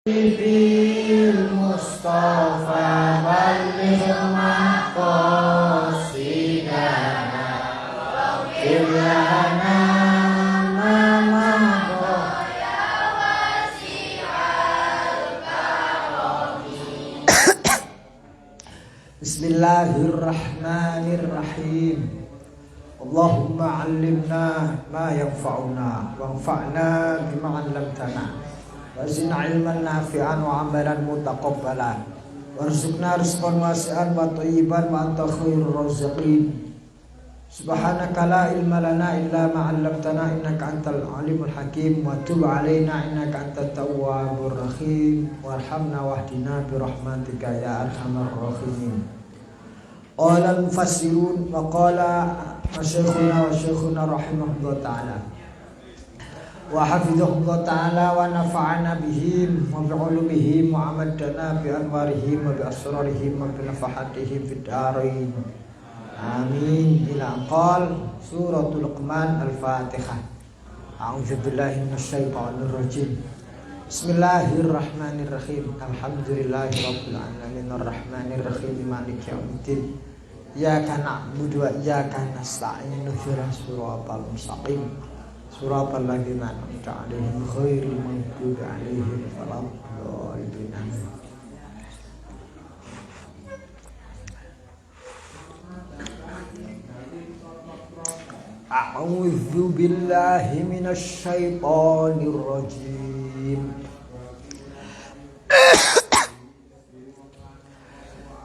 Bil Mustafa balligh maqasidana Irlana mamamdo ya wasi'al karomi. Bismillahirrahmanirrahim. Allahumma 'allimna ma yanfa'una wanfa'na bima 'allamtana. Wazidna ilman nafi'an wa amalan mutaqabbalan warzuqna rizqan wasi'an wa thayyiban wa anta khairur raziqin. Subhanaka la ilma lana illa ma 'allamtana innaka antal alimul hakim wa tub 'alaina innaka antat tawwabur rahim warhamna wahdina bi rahmatika ya arhamar rahimin. Qala al-mufassirun wa qala syekhuna rahimahullah ta'ala wa hafizahullah ta'ala wa nafa'ana bihim wa bi'ulumihim wa amadana bi anwarihim wa bi asrarihim wa bi nafahatihim fid dharain amin. Ila qal suratul Luqman al-Fatihah. A'udzu billahi minasyaitonir rajim. Bismillahirrahmanirrahim. Alhamdulillahi rabbil alamin arrahmanir rahim maliki yaumiddin. Iyyaka na'budu wa iyyaka nasta'in ihdinas siratal mustaqim suratal ladzina an'amta 'alaihim ghairil maghdubi 'alaihim waladdallin. A'udzu billahi minasy syaithanir rajim.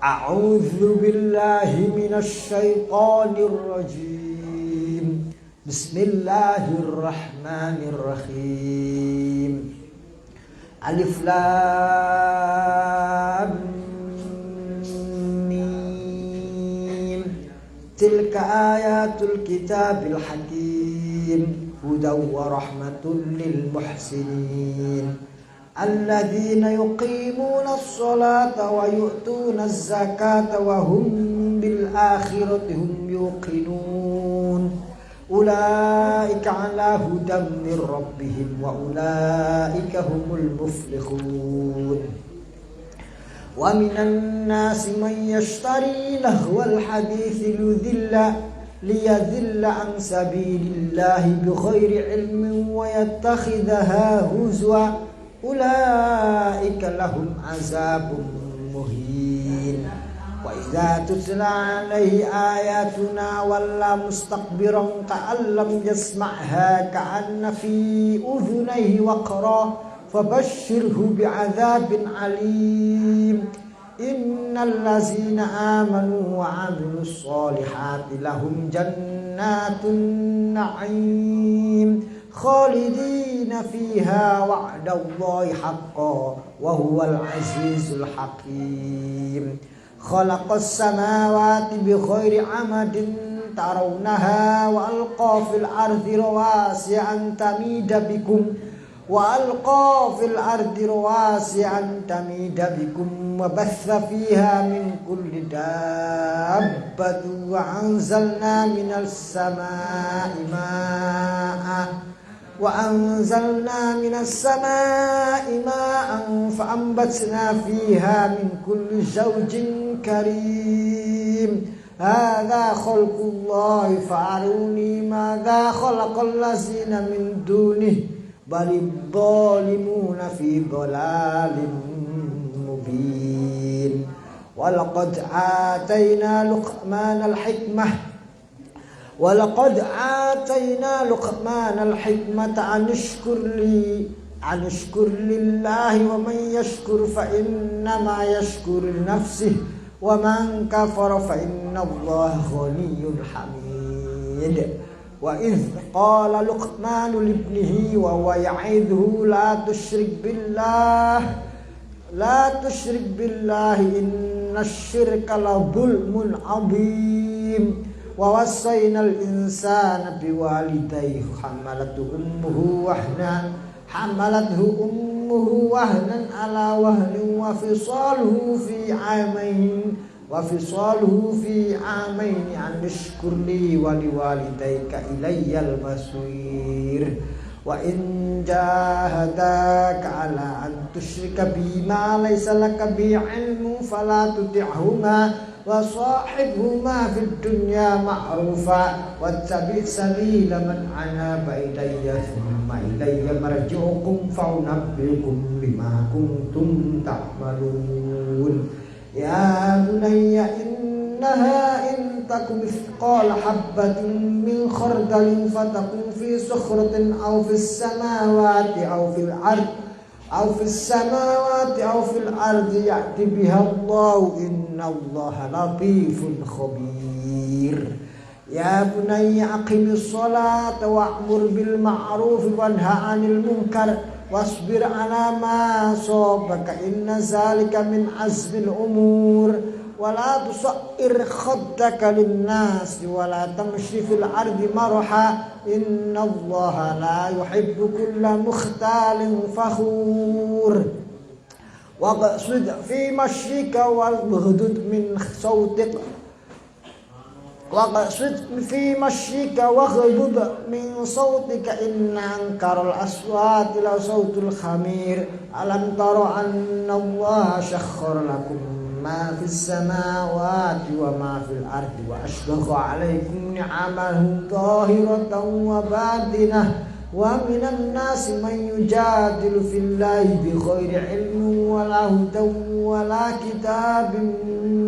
A'udzu billahi minasy syaithanir rajim. Bismillahirrahmanirrahim. Alif Lam Mim. Tilka ayatul kitabil hakim. Hudaw wa rahmatul lil muhsinin. Alladzina yuqimuna as-salata wa yu'tuna az-zakata wa hum bil akhirati hum yuqinun. Ulaika ala hudam mir rabbihim wa ulaika humul muflihun. Wa minan nasi man yashtari lahwal hadithi liyadhilla an sabilillahi bighairi ilmin wa yattakhidhaha huzwa. Ulaika lahum azabun muhin. Wa idza tutla alaihi ayatuna walla mustakbiran ka'an lam yasma'ha ka'anna fi udhunayhi waqra fabashshirhu bi'adzabin alim. Innal ladzina amanu wa 'amilus solihati lahum jannatun na'im khalidina fiha wa'dallahi haqqan wa huwal azizul hakim. Khalaqas samawati bi ghairi amadin tarawnaha wa alqa fil ardi rawasi'an tamida bikum wa batha fiha min kulli dabbatin wa anzalna minas samaa'i ma'an fa'ambatna fiha min kulli zawjin karim. Hadza khalqullahi fa'aruni madza khalaqal ladzina min dunihi balid dhalimuna fi dhalalin mubin. Walaqad atayna Luqmanal hikmata an ishkur lillahi wa man yashkur fa innama yashkuru li nafsihi wa man kafara fa innallaha ghaniyyun hamid. Wa idh qala Luqmanu libnihi wa huwa ya'idhuhu la tusyrik billahi innasyirka la dhulmun 'adzim. Wa wassaynal insana biwalidayhi hamalathu ummuhu wahnan ala wahnin wa fisaluhu fi 'amayn an ishkur li wa liwalidayka ilayyal masir. wa in jahadaka ala an tusyrika bima laysa laka bi ilmu fala tuti'huma wa sahibhuma fid dunya ma'rufa wattabi' sabila man anaba ilayya thumma ilayya marji'ukum fa'unabbi'ukum bima kuntum ta'malun. Ya bunayya innaha in takum mithqala habatin min khardalin fatakun fi sukhratin aw fis samawati aw fil ard aw fis samawati aw fil ardi ya'ti biha Allah innallaha latifun khabir. Ya bunayya aqimis salata wa'mur bil ma'ruf wanha 'anil munkar wasbir ala ma asabaka inna zalika min azmil umur wala tusair khaddaka linnas wala tamshi fil ardi marha innallaha la yuhibbu kulla mukhtalin fakhur waqsid fi mashyika waghdud min sawtik waqsid fi mashyika waghdud min sawtika inna ankaral aswati la sawtul khamir alam tara anna Allah sakhkhara lakum ma fis samawati wa ma fil ardi wa asbagha alaykum ni'amahu zahiratan wa batinah wa minan nasi man yujadilu fillahi bighairi ilmin wala hudan wala kitabin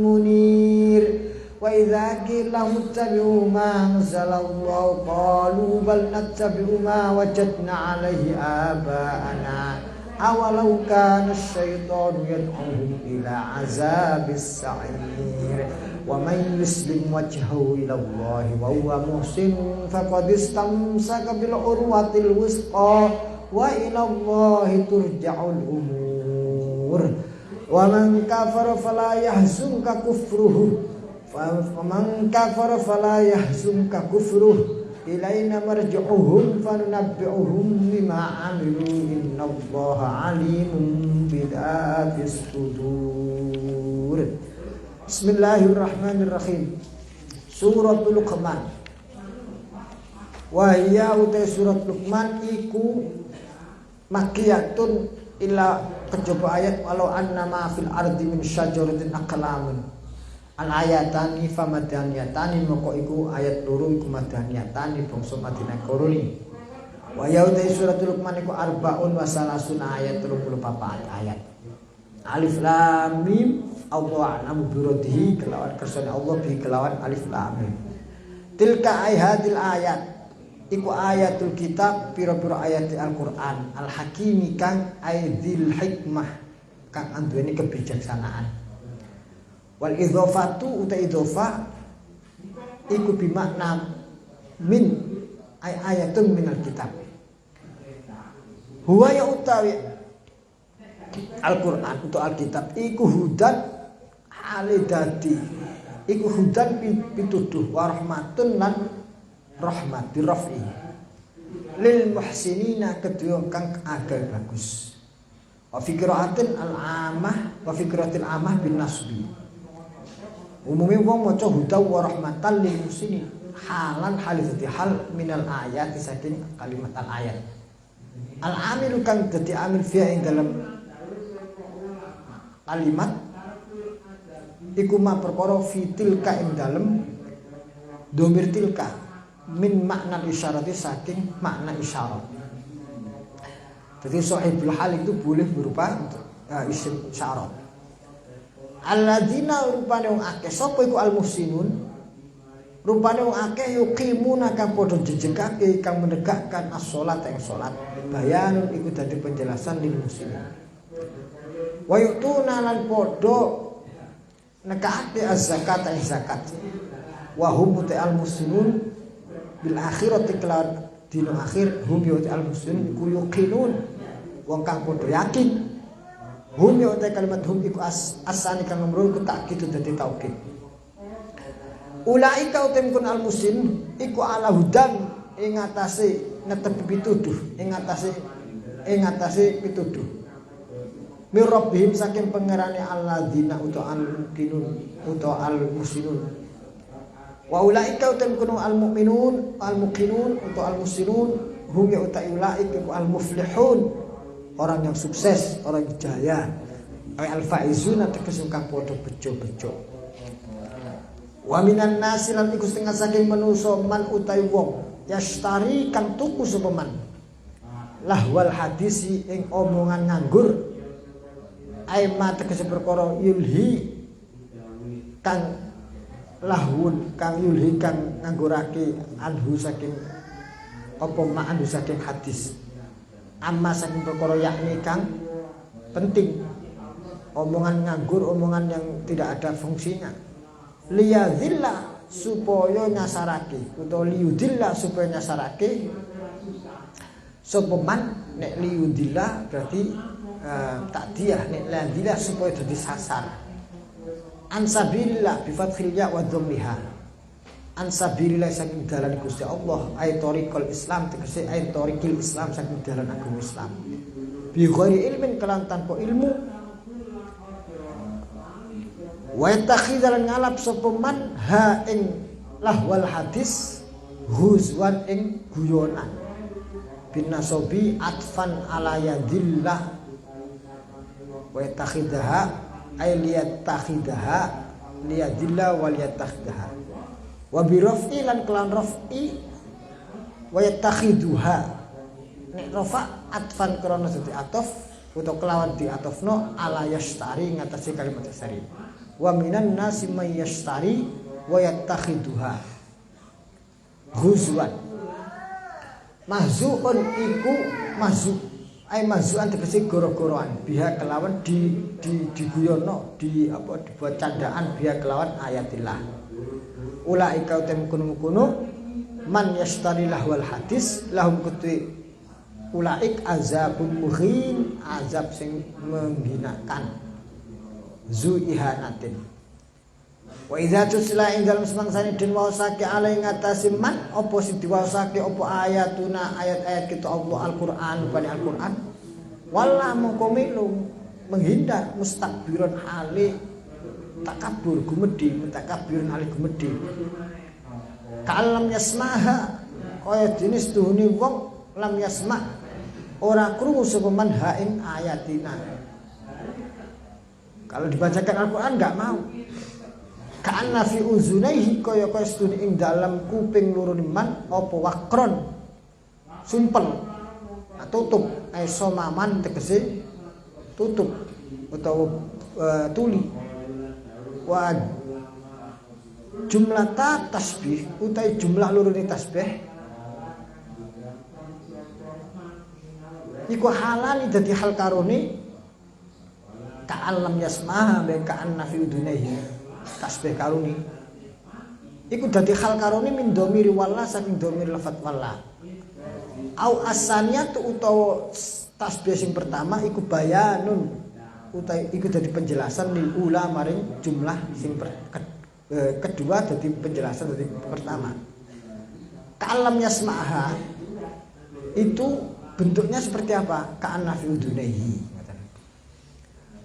munir. Wa idza qila ittabi'u ma anzalallahu qalu bal nattabi'u ma wajadna 'alaihi aba'ana awalau kana asy-syaitanu yad'uhum ila 'azabis sa'ir wa man yuslim wajhahu ila Allah wa huwa muhsin faqad istamsaka bil urwatil wusqa wa ila Allah turja'ul umur wa man kafara fala yahzunka kufruhu faman kafara fala yahzunka kufruh ilaina marji'uhum fanunabbi'uhum bima 'amilu innallaha 'alimun bidhatis sudur. Bismillahirrahmanirrahim. Suratul Luqman. Wa hiya utai surat Luqman iku makiyatun ila kejaba ayat walau annama fil ardi min syajaratin aqlamun. Al ayatani famadaniyatani moko iku ayat loro iku madaniyatani bangsa Madinah koroni. Wa ya utai suratul Luqman iku arbaun wa salasuna ayat 34 ayat. Alif lam mim Allah a'lamu bi radhihi kelawan kersane Allah bi kelawan alif lam mim. Tilka ayatil ayat iku ayatul kitab pira-pira ayat Al-Qur'an al-hakimi kang aidil hikmah kang anduweni kebijaksanaan. Wal idhofatu uta idhofa iku bimakna min ayatun minal kitab. Huwa ya utawi Al-Qur'an untuk Alkitab iku hudan halidati iku hudan pituduh wa rahmatun lan rahmat biraf'i lil muhsinina kedua kang agak bagus. Wa fikratin al-amah wa fikratil amah bin nasbi. Umumnya wong maca huda wa rahmatan lil muslimin halan halifati hal minal ayat saking kalimat al ayat. Al amil kang dadi amil fi ing dalam kalimat iku ma perkara fi tilka ing dalam domir tilka min makna isyarati saking makna isyarat. Jadi sahibul hal itu boleh berupa isim syarat. Alladzina rupane wong akeh sapa iku al-muhsinun rupane wong akeh yuqimuna kang padha jejegake kang menegakkan as-shalat ing salat bayanun iku dadi penjelasan lil muslimin wa yu'tuna lan padha nekake az-zakat ing zakat wa hum al-muslimun bil akhirati kelawan dina akhir hum al-muslimun iku yuqinun wong kang padha yakin. Hum ya utai kalimat hum iku asani kang nomor ku takkid dadi taukid. Ulaika utem kun al muslim iku ala hudan ing atase netepi pituduh ing atase pituduh. Mir rabbihim saking pangerane alladzina uta al muqinun uta al muslimun. Wa ulaika utem kun al mu'minun al muqinun uta al muslimun hum ya utai ulaik iku al muflihun, orang yang sukses, orang yang jaya. Al faizuna tegese kang padha bejo-bejo. Wa minan nasi lan iku setengah saking manusa man utai wong yastari kang tuku sapa man lahwal hadisi ing omongan nganggur aima tegese perkara yulhi kang lahun kang yulhi kang nganggurake anhu saking apa ma'anhu saking hadis amma saking perkara yakni kang penting, omongan nganggur, omongan yang tidak ada fungsinya. Liyadzilla supaya nyasarake utawa liyudilla supaya nyasarake sapa man nek liyudilla berarti takdiyah nek liyudilla supaya dadi sasar. Ansabilillah bi fathil ya wa dhammiha. Ansabilillah saking dalan Gusti Allah ay tariqul Islam tegese ay tariqil Islam saking dalan agama Islam. Bi ghairi ilmin kelan tanpa ilmu. Wa yattakhidhal ngalap sapa man ha ing lahwal hadis huzwan ing guyonan bin nasobi atfan ala yadillah wa yattakhidha ay liyattakhidaha liyadillah wal yattakhidaha wa bi raf'i lan kelan raf'i wa yattakhiduha nek rafa atfan krana dadi atof utawa kelawan di atofno ala yastari ngatasi kalimat yastari. Wa minan nasi may yastari wa yattakhiduha ghuzwan mahzuun iku mahzu ay mahzuan tegese goro-goroan biha kelawan diguyono di apa dibuat candaan biha kelawan ayatillah ulaika utem kuno man yastari lahwal hadis lahum kutu ulaik azabun muhin azab sing menghinakan zu ihanatin wa idza tusla ing dalem semangsane den waosake alai ngatasi man apa sing diwaosake apa ayatuna ayat-ayat kita Allah Al-Qur'an bani Al-Qur'an wala mongko melu menghindar mustakbiran hale takabur gumedhi mutakabbirin hale gumedhi kalam yasmaha kaya jenis tuhune wong lam yasma ora krungu sapa man ha ing ayatina. Kalau dibacakan Al-Quran enggak mau. Ka'anna fi uzunaihi kaya studi ing dalam kuping loro man apa wakron sumpel tutup ay somaman tegese tutup utawa tuli wa jumlah tasbih utai jumlah loro ni tasbih iku halal dadi hal karone ka'alam yasmaha be ka'anna fi udunaihi tasbih karuni iku dadi hal karuni min dhamiri walla saking dhamir lafat walla au asaniyatu utawa tasbih sing pertama iku bayanun utawa iku dadi penjelasan lil ula maring jumlah sing kedua dadi penjelasan dadi pertama. Ka'alam yasmaha itu bentuknya seperti apa? Ka'anna fi udunaihi.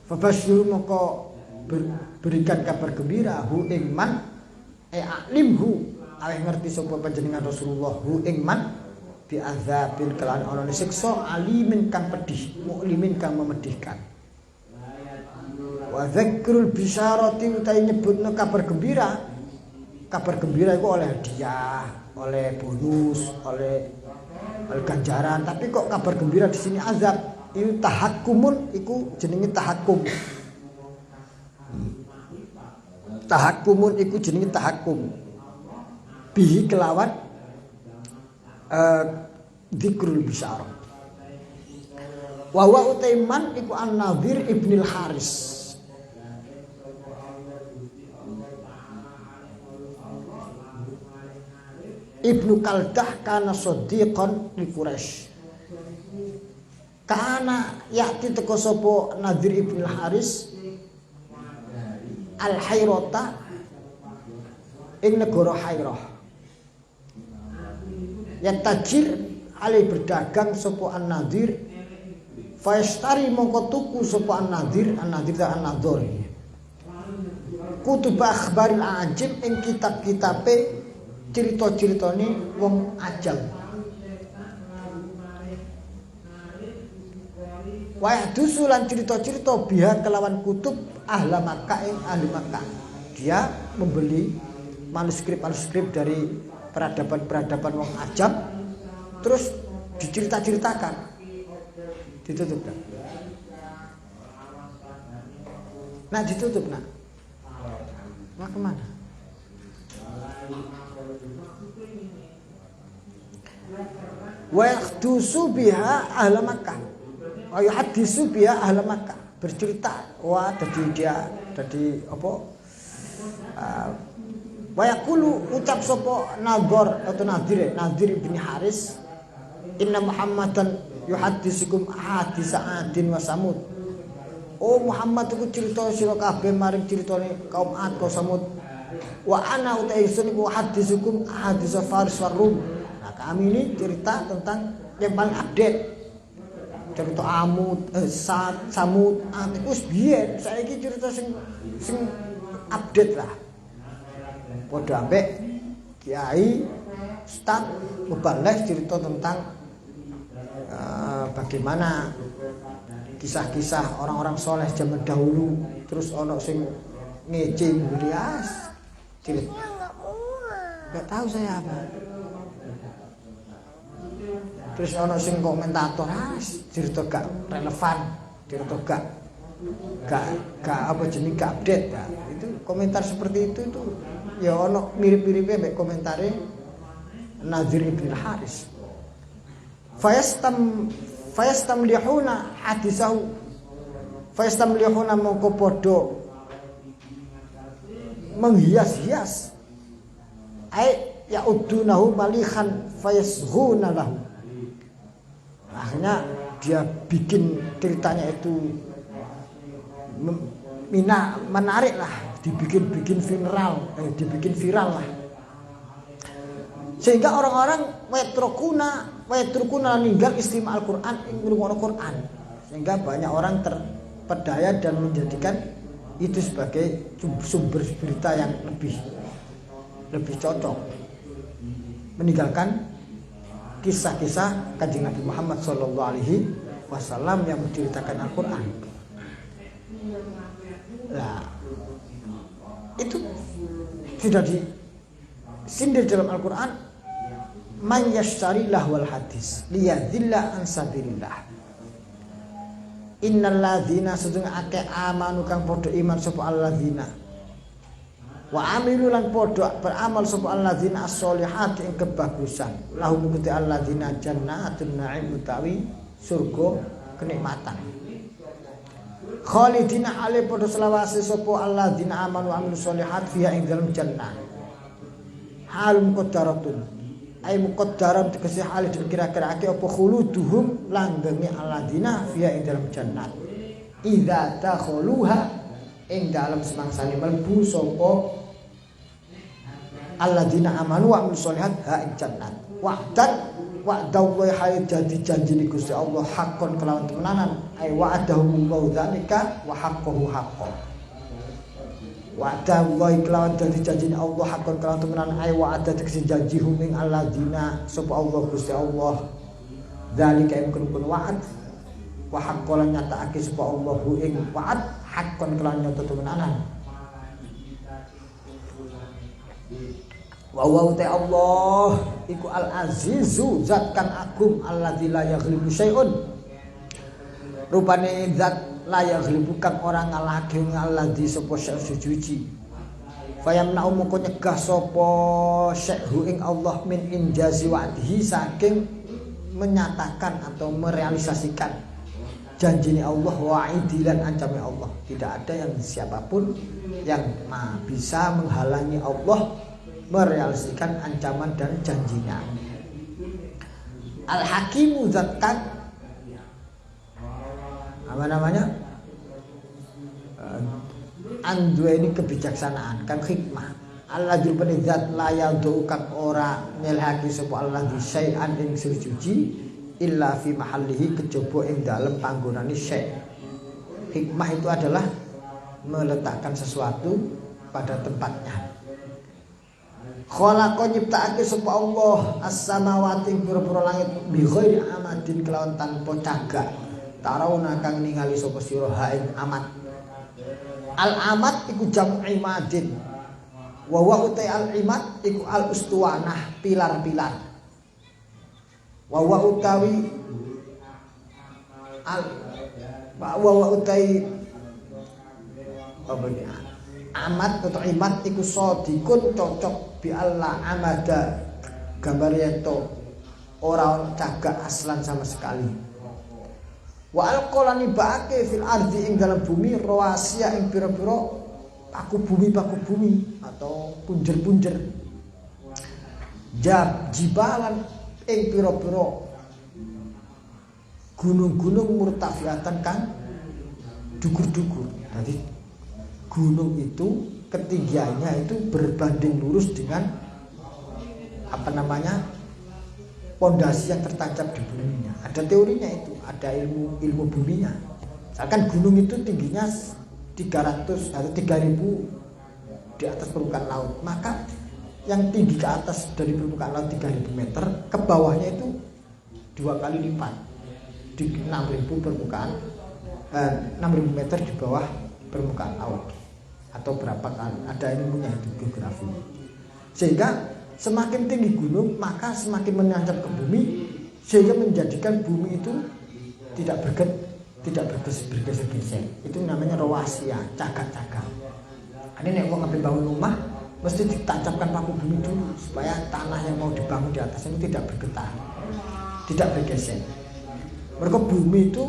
Fabasyiru moko berikan kabar gembira hu ing man alimhu aweh ngerti sapa panjenengan Rasulullah hu ing man bi azabil kelan ana siksa alimin kang pedih muklimin kang memedihkan wa dzikrul bisyarati utai nyebutno kabar gembira itu oleh hadiah oleh bonus oleh ganjaran tapi kok kabar gembira di sini azab. Iku tahakkumun iku jenenge tahakkum. Tahakkumun iku jenenge tahakkum. Bihi kelawan dzikrul bisyarah. Wa huwa utaiman iku An-Nadhir ibnil Haris. Ibnu Kaldah kana sadiqan li Quraisy. Kana yakti teko sapa Nadhir ibn Haris al-Hairata ing negara Hairah. Yang tajir alih berdagang sapa An-Nadhir faistari mongko tuku sapa An-Nadhir ta An-Nadhir. Kutub akhbaril ajib ing kitab-kitabe cerita-ceritane wong ajam. Wa yahdusu lan cerita-cerita biha kelawan kutub ahla Makkah ing ahli Makkah. Dia membeli manuskrip dari peradaban wong Ajam terus dicerita-ceritakan. Ditutup kan. Nah ditutup nak. Nah kemana? Wa yahdusu biha ahla Makkah. Wa yuhaddisu biha ahla Makkah. Bercerita, wah jadi apa? Wa yaqulu ucap sapa Nadir bin Haris, inna Muhammadan yuhaddisukum ahadisa adin wa samud. Oh Muhammad iku cerita sira kabeh maring critane kaum Ad kaum Samud. Wa ana uta ingsun iku hadisukum ahadisa Faris war Rum. Nah, kami ini cerita tentang yang paling update. Cerita Samud, itu wis biyen. Saiki cerita sing update lah. Padha ambek kiai ustaz muballigh cerita tentang bagaimana kisah-kisah orang-orang soleh zaman dahulu, terus ono sing ngece mulias cerita nggak tahu saya apa, terus ono sing komentator cerita gak relevan, cerita gak apa jenis gak update ya. Itu komentar seperti itu ya ono mirip-miripnya mbek komentare Nadir bin Haris. Fayastamlihuna hadisahu fayastamlihuna mongko padha menghias-hias ai yaudunahu malihan fayashghuna lahu. Akhirnya dia bikin ceritanya itu menarik lah, dibikin viral lah, sehingga orang-orang wayatrukuna ninggal istima Al-Quran ing ngrungokno Quran, sehingga banyak orang terpedaya dan menjadikan itu sebagai sumber berita yang lebih cocok, meninggalkan kisah-kisah Kanjeng Nabi Muhammad SAW yang menceritakan Al-Quran. Nah, itu sudah disindir dalam Al-Quran, man yashtari lahwal hadis liyadhilla an sabilillah. Innal ladzina sedeng akeh amanu kang padha iman sapa alladzina wa amilu lan padha beramal sapa alladzina as-solihati ing kebagusan lahum kutu alladzina jannatun na'im utawi surga kenikmatan khalidina ale padha selawase sapa alladzina amanu wa amilu sholihat fiha ing dalem jannah halum qadaratun ay muqaddaran tegese hal dikira-kirake apa khuluduhum langgenge alladzina fiha ing dalam jannat idza takhuluha ing dalam semangsane mlebu sapa alladzina amanu wa amilus sholihat ha ing jannat wa'dallahi hayy jadi janjine Gusti Allah hakon kelawan temenanan ay wa'adahu dzalika wa haqqahu haqqan wa'da wa kelawan dadi janjine Allah hakon kelawan temenan ay wa'ada tegese janji huming alladzina sapa Allah Gusti Allah dzalika ing kun wa'ad wa haqqan nyatakake sapa Allah ing wa'ad hakon kelawan nyata temenanan wa wa ta Allah iku al-azizu zat kang agung alladzi la yaghlibu syai'un rupane zat layak bukan orang ngalahke ngaladi sapa suci fayamna moko nyegah sapa syekhu ing Allah min injazi wa'dihi saking menyatakan atau merealisasikan janjine Allah wa'idilan ancame Allah. Tidak ada yang siapapun yang bisa menghalangi Allah merealisasikan ancaman dan janjinya. Al-Hakimu zat kang apa namanya anduweni kebijaksanaan kang hikmah alladzi penizat layadu kang ora nyelhaki sapa alladzi syai'an ing suci illa fi mahallihi kejaba ing dalem panggonane syai'. Hikmah itu adalah meletakkan sesuatu pada tempatnya. Khalaqa nyiptakake sapa Allah as-samawati pira-pira langit bi ghairi amadin kelawan tanpa cagak tarawna kang ningali sapa sira ha ing amat. Al amat iku jamu imadin. Wa wa utai al imad iku al ustuwanah pilar-pilar. Wa wa utawi al wa utai amat atau imad iku sodikun cocok bi Allah amada gambar yeto ora cagak aslan sama sekali. Wa alqolani baake fil ardi ing dalam bumi rawasia ing pira-pira paku bumi atau punjer-punjer. Jibalan ing pira-pira gunung-gunung murtafiatan kan dukur-dukur. Jadi gunung itu ketinggiannya itu berbanding lurus dengan pondasi yang tertancap di buminya. Ada teorinya itu, ada ilmu buminya. Misalkan gunung itu tingginya 300 atau 3000 di atas permukaan laut, maka yang tinggi ke atas dari permukaan laut 3000 meter, ke bawahnya itu 2 kali lipat di 6000 meter di bawah permukaan laut, atau berapa kali, ada ilmunya itu, geografi. Sehingga semakin tinggi gunung maka semakin menancap ke bumi, sehingga menjadikan bumi itu tidak bergeser-geser. Itu namanya rawasia, cagak-cagak. Ini nek wong ngapain bangun rumah mesti ditancapkan paku bumi dulu supaya tanah yang mau dibangun di atas itu tidak bergetar, tidak bergeser. Mereka bumi itu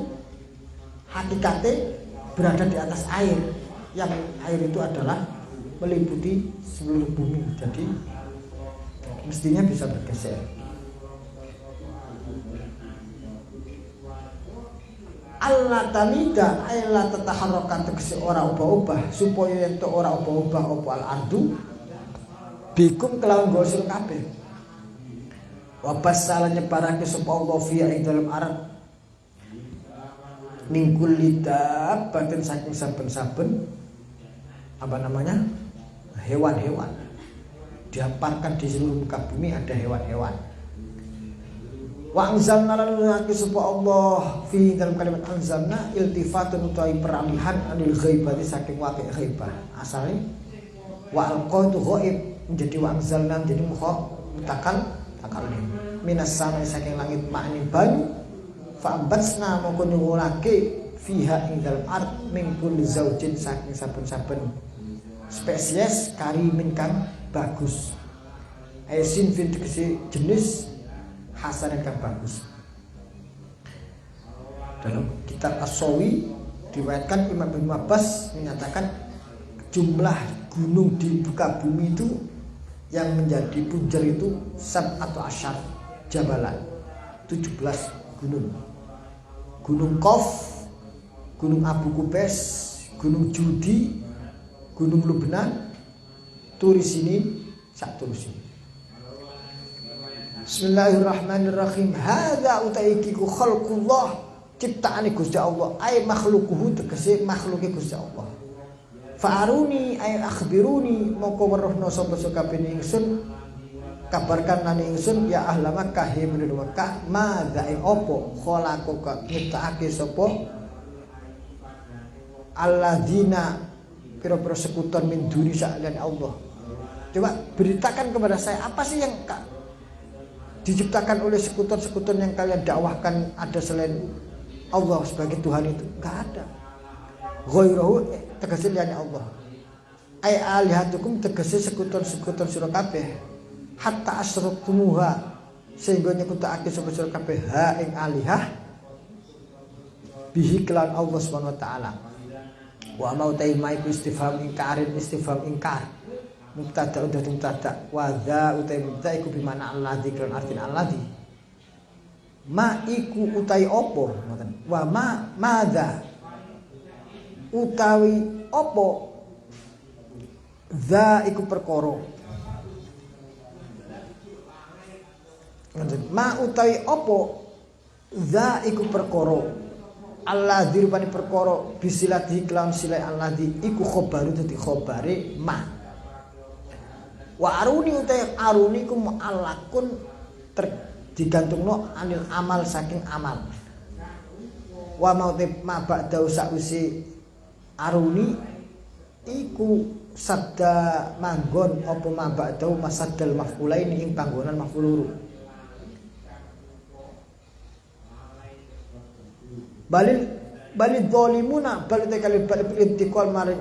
hakikatnya berada di atas air, yang air itu adalah meliputi seluruh bumi, jadi mestinya bisa bergeser. Allah tamida ayla tataharrakan tegese ora ubah-ubah supaya ento ora ubah-ubah apa al-ardu bikum kelawan gosir kabeh. Wa basala nyebarake sapa Allah fiya ing dalam arep mingkul lidah batin saking saben-saben hewan-hewan. Dihamparkan di seluruh muka bumi ada hewan-hewan. Wa anzalna lanaki sapa Allah fi dalam kalimat anzalna iltifatun utawi peralihan anil ghaibati saking waqi ghaibah. Asale wa alqaitu ghaib menjadi wa anzalna jadi mutakal minas sama saking langit makni banyu fa ambatsna moko nyuwulake fiha ing dalam ard min kulli zaujin saking saben-saben spesies karimin kang bagus. Aisin fin jenis hasan yang bagus. Dalam kitab As-Sawi diriwayatkan Imam Ibnu Abbas menyatakan jumlah gunung di muka bumi itu yang menjadi punjer itu atau asyar jabalan, 17 gunung. Gunung Qaf, Gunung Abu Kubes, Gunung Judi, Gunung Lubnan, turis ini sak turus ini. Bismillahirrahmanirrahim. Hadza utaikiku khalqullah, ciptaane Gusti Allah, ay makhluquhu tegese makhluke Gusti Allah. Fa'aruni ay akhbiruni, moko weruhna sapa sakabeh ingsun, kabarkan lan ingsun ya ahla Makkah himne Makkah, madza ing opo khalaqaka nyiptakake sapa alladzina pira-pira sekuton min duni sa'lan Allah. Coba beritakan kepada saya apa sih yang diciptakan oleh sekuton-sekuton yang kalian dakwahkan ada selain Allah sebagai Tuhan itu? Enggak ada. Ghairahu tegese liyane Allah. Ai alihatukum tegese sekuton-sekuton sira kabeh. Hatta asraktumuha sehingga nyekutakake sapa sira kabeh ha ing alihah bihi kelan Allah Subhanahu wa taala. Wa mau taimai istifham ingkar. Mubtada udah mubtada wa dza utai mubtada iku bimana alladzi kan artin alladzi ma iku utai opo ngoten wa madza utawi opo dza iku perkara ngoten ma utawi opo dza iku perkara alladzi rupane perkara bisilati kelam silai alladzi iku khobaru dadi khobare ma. Wa aruni utai aruni ku mu'allakun digantungno anil amal saking amal. wa mautib ma ba'da sausi aruni iku sadda manggon apa ma ba'da masaddal maf'ulaini ing panggonan maf'ul loro. Balil zalimuna bal tekali bal intiqal mari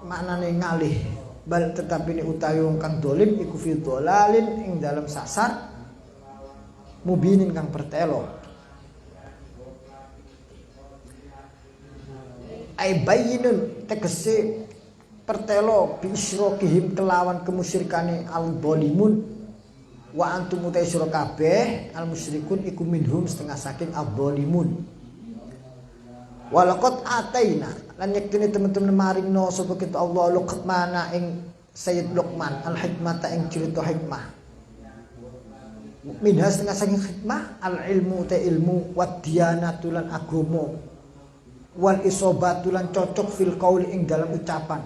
maknane ngalih bal tetapi ni utawi wong kang dolim iku fi dhalalin ing dalam sasar mubinin kang pertelo ai bayyinun tegese pertelo bi isyrokihim kelawan kemusyrikane al zalimun wa antum utai sira kabeh al musyrikun iku minhum setengah saking al zalimun. Walaqad ataina lan yektine teman-teman maringno sapa kita Allah Luqman ing Sayyid Luqman al hikmata ing cerita hikmah. Minha setengah saking hikmah al ilmu ta ilmu wad diyanatu lan agama wal isobatu lan cocok fil qauli ing dalam ucapan.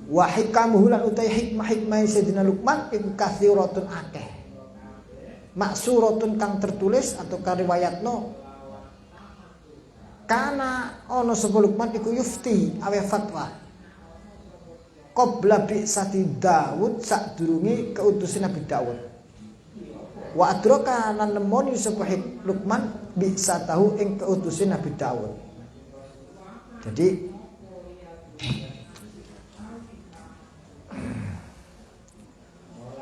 Wa hikamuhu lan utai hikmah Sayyidina Luqman iku kathiratun akeh. Maksuratun kang tertulis atau kariwayatno kana ono sapa Luqman iku yufti awe fatwa qabla bi'sati Daud sadurunge keutusan Nabi Daud wa adraka lan nemoni sapa Luqman bi'satahu ing keutusan Nabi Daud. Jadi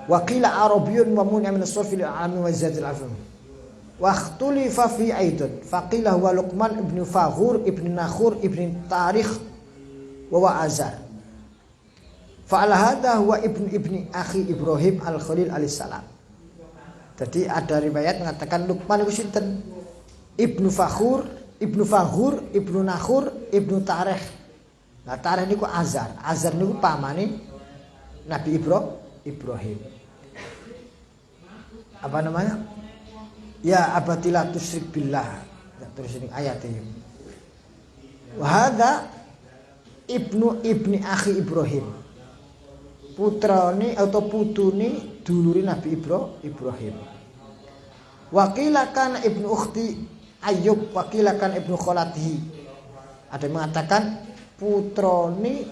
waqila arabiyyun mamnu'un min as-sarfi al-'ami wa zat al-'afam wa ikhtulifa fi aidan faqila huwa Luqman ibn Faghur ibn Nakhur ibn Tarikh wa Azar fa ala hadha huwa ibni akhi Ibrahim al-Khalil alaihissalam. Jadi ada riwayat mengatakan Luqman itu sinten ibnu Faghur ibnu Nakhur ibnu Tarikh. Nah Tarikh niku Azar niku pamane Nabi Ibrahim. Apa namanya? Ya abatilah tusyrik billah. Terus ini ayatnya. Wa hadza ibni akhi Ibrahim. Putrane atau putune dulure Nabi Ibrahim. Wakila kana ibnu ukhti Ayyub, wakila kana ibnu kholatihi. Ada yang mengatakan putrane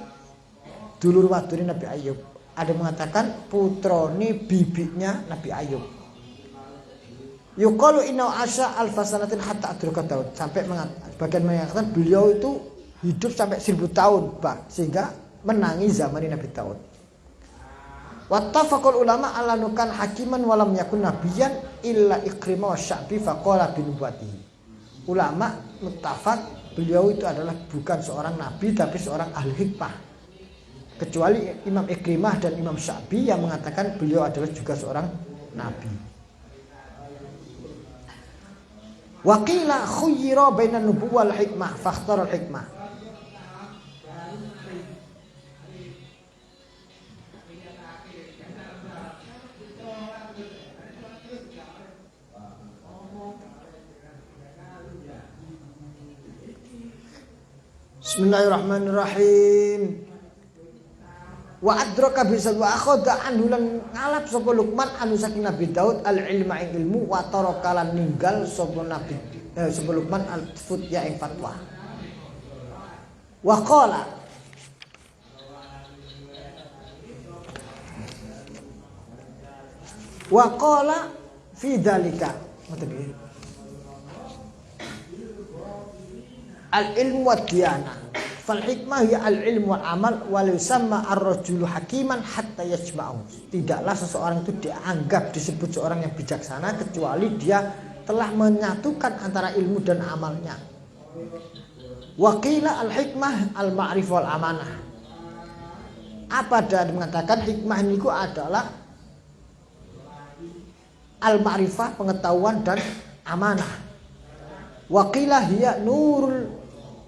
dulur wadune Nabi Ayyub. Ada yang mengatakan putrane bibinya Nabi Ayyub. Yuqalu inna asya alfasanatin hatta adraka Daud. Sampai bagian mengatakan beliau itu hidup sampai 1000 tahun sehingga menangi zaman Nabi Daud. Wattafaqul ulama ala nukan hakiman walam yakun nabiyan illa Ikrimah wa Sya'bi faqala bi nubuwwatihi. Ulama muttafaq beliau itu adalah bukan seorang nabi tapi seorang ahli hikmah. Kecuali Imam Ikrimah dan Imam Sya'bi yang mengatakan beliau adalah juga seorang nabi. Waqila khuyyira bainan nubuwwah wal hikmah fakhtara al hikmah. Bismillahirrahmanirrahim. Wa adraka bisa wa akhadha anhulan ngalap sapa Luqman anu saking Nabi Daud al ilma ing ilmu wa taraka lan ninggal sapa Nabi sapa Luqman al futya ing fatwa. Wa qala fi dzalika al ilmu wa diyana fal hikmah ya al ilmu wal amal wa yusamma ar-rajulu hakiman hatta yajma'u. Tidaklah seseorang itu dianggap disebut seorang yang bijaksana kecuali dia telah menyatukan antara ilmu dan amalnya. Wa qila al hikmah al ma'rifah wal amanah. Apa dan mengatakan hikmah niku adalah al ma'rifah pengetahuan dan amanah. Wa qila hiya nurul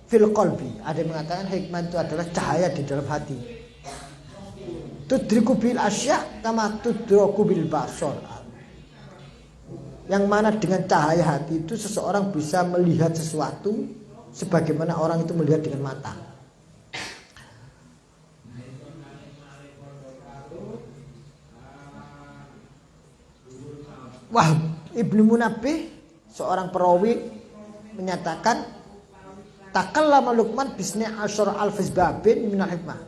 fil qalbi. Ada yang mengatakan hikmah itu adalah cahaya di dalam hati. Tudriku bil asya kama tudraku bil basar. Yang mana dengan cahaya hati itu seseorang bisa melihat sesuatu sebagaimana orang itu melihat dengan mata. Wahb Ibnu Munabbih seorang perawi menyatakan Takallama Luqman bisni asyara alfis babin minal hikmah.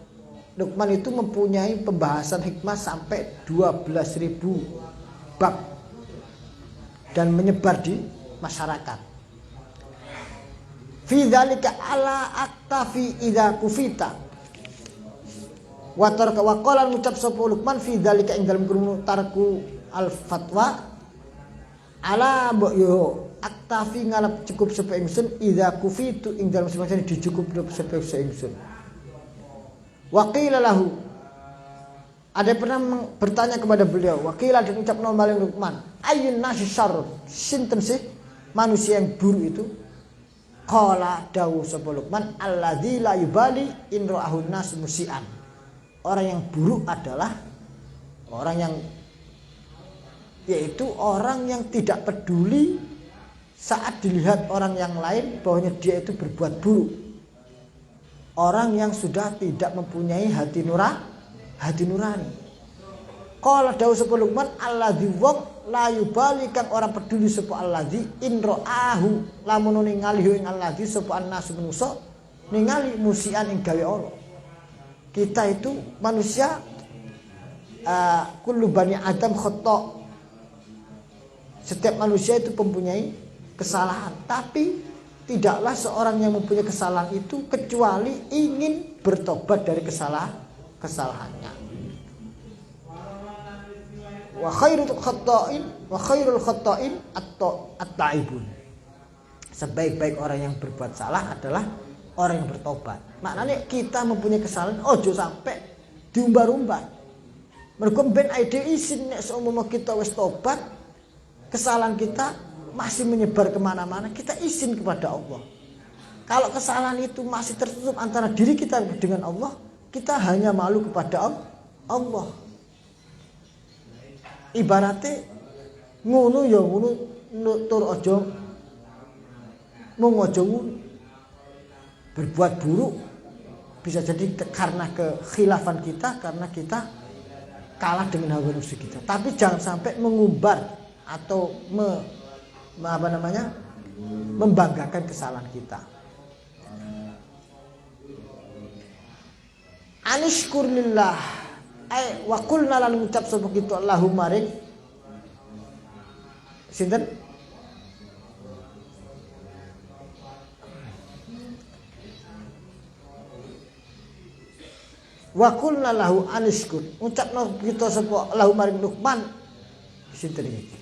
Luqman itu mempunyai pembahasan hikmah sampai 12.000 bab dan menyebar di masyarakat. Fi dzalika ala aktafi idza kufita. Wa taraka wa qala ngucap sapa Luqman fi dzalika ing dalem krungu tarku al fatwa ala mbok yo aktafi ngalap cukup sapa ingsun idza kufitu ing dalem semacam dicukup sapa ingsun. Wa qila lahu, ada pernah bertanya kepada beliau, wa qila dan ucap maling Luqman, ayyun nasi syarr, sinten sih manusia yang buruk itu? Qala dawu sapa Luqman, alladzi la yubali in ra'ahun nas musian. Orang yang buruk adalah orang yang yaitu orang yang tidak peduli saat dilihat orang yang lain bahwanya dia itu berbuat buruk. Orang yang sudah tidak mempunyai hati nurani. Qala dawu sapa Luqman alladzi wong la yubali kang ora peduli sapa alladzi in ra'ahu lamun ningali ing alladzi sapa annasu manusa ningali musian ing gawe ala. Kita itu manusia kullu bani adam khata'. Setiap manusia itu mempunyai kesalahan, tapi tidaklah seorang yang mempunyai kesalahan itu kecuali ingin bertobat dari kesalahannya. Wa khairul khata'in at-ta'ibun. Sebaik-baik orang yang berbuat salah adalah orang yang bertobat. Maknanya kita mempunyai kesalahan ojo sampai diumbar-umbar. Mergo ben ide isin nek seumpama kita wis tobat, kesalahan kita masih menyebar kemana-mana, kita izin kepada Allah. Kalau kesalahan itu masih tertutup antara diri kita dengan Allah, kita hanya malu kepada Allah. Ibaratnya ngono ya ngono tur aja mung aja ngono. Berbuat buruk bisa jadi karena kekhilafan kita, karena kita kalah dengan hawa nafsu kita. Tapi jangan sampai mengumbar atau membanggakan kesalahan kita. Anishkur lillah ay wa qulna lan ngucap sapa kita Allahumma ring sinten wa qulna lahu anishkur ngucapna kita sapa Allahumma ring Luqman sinten iki.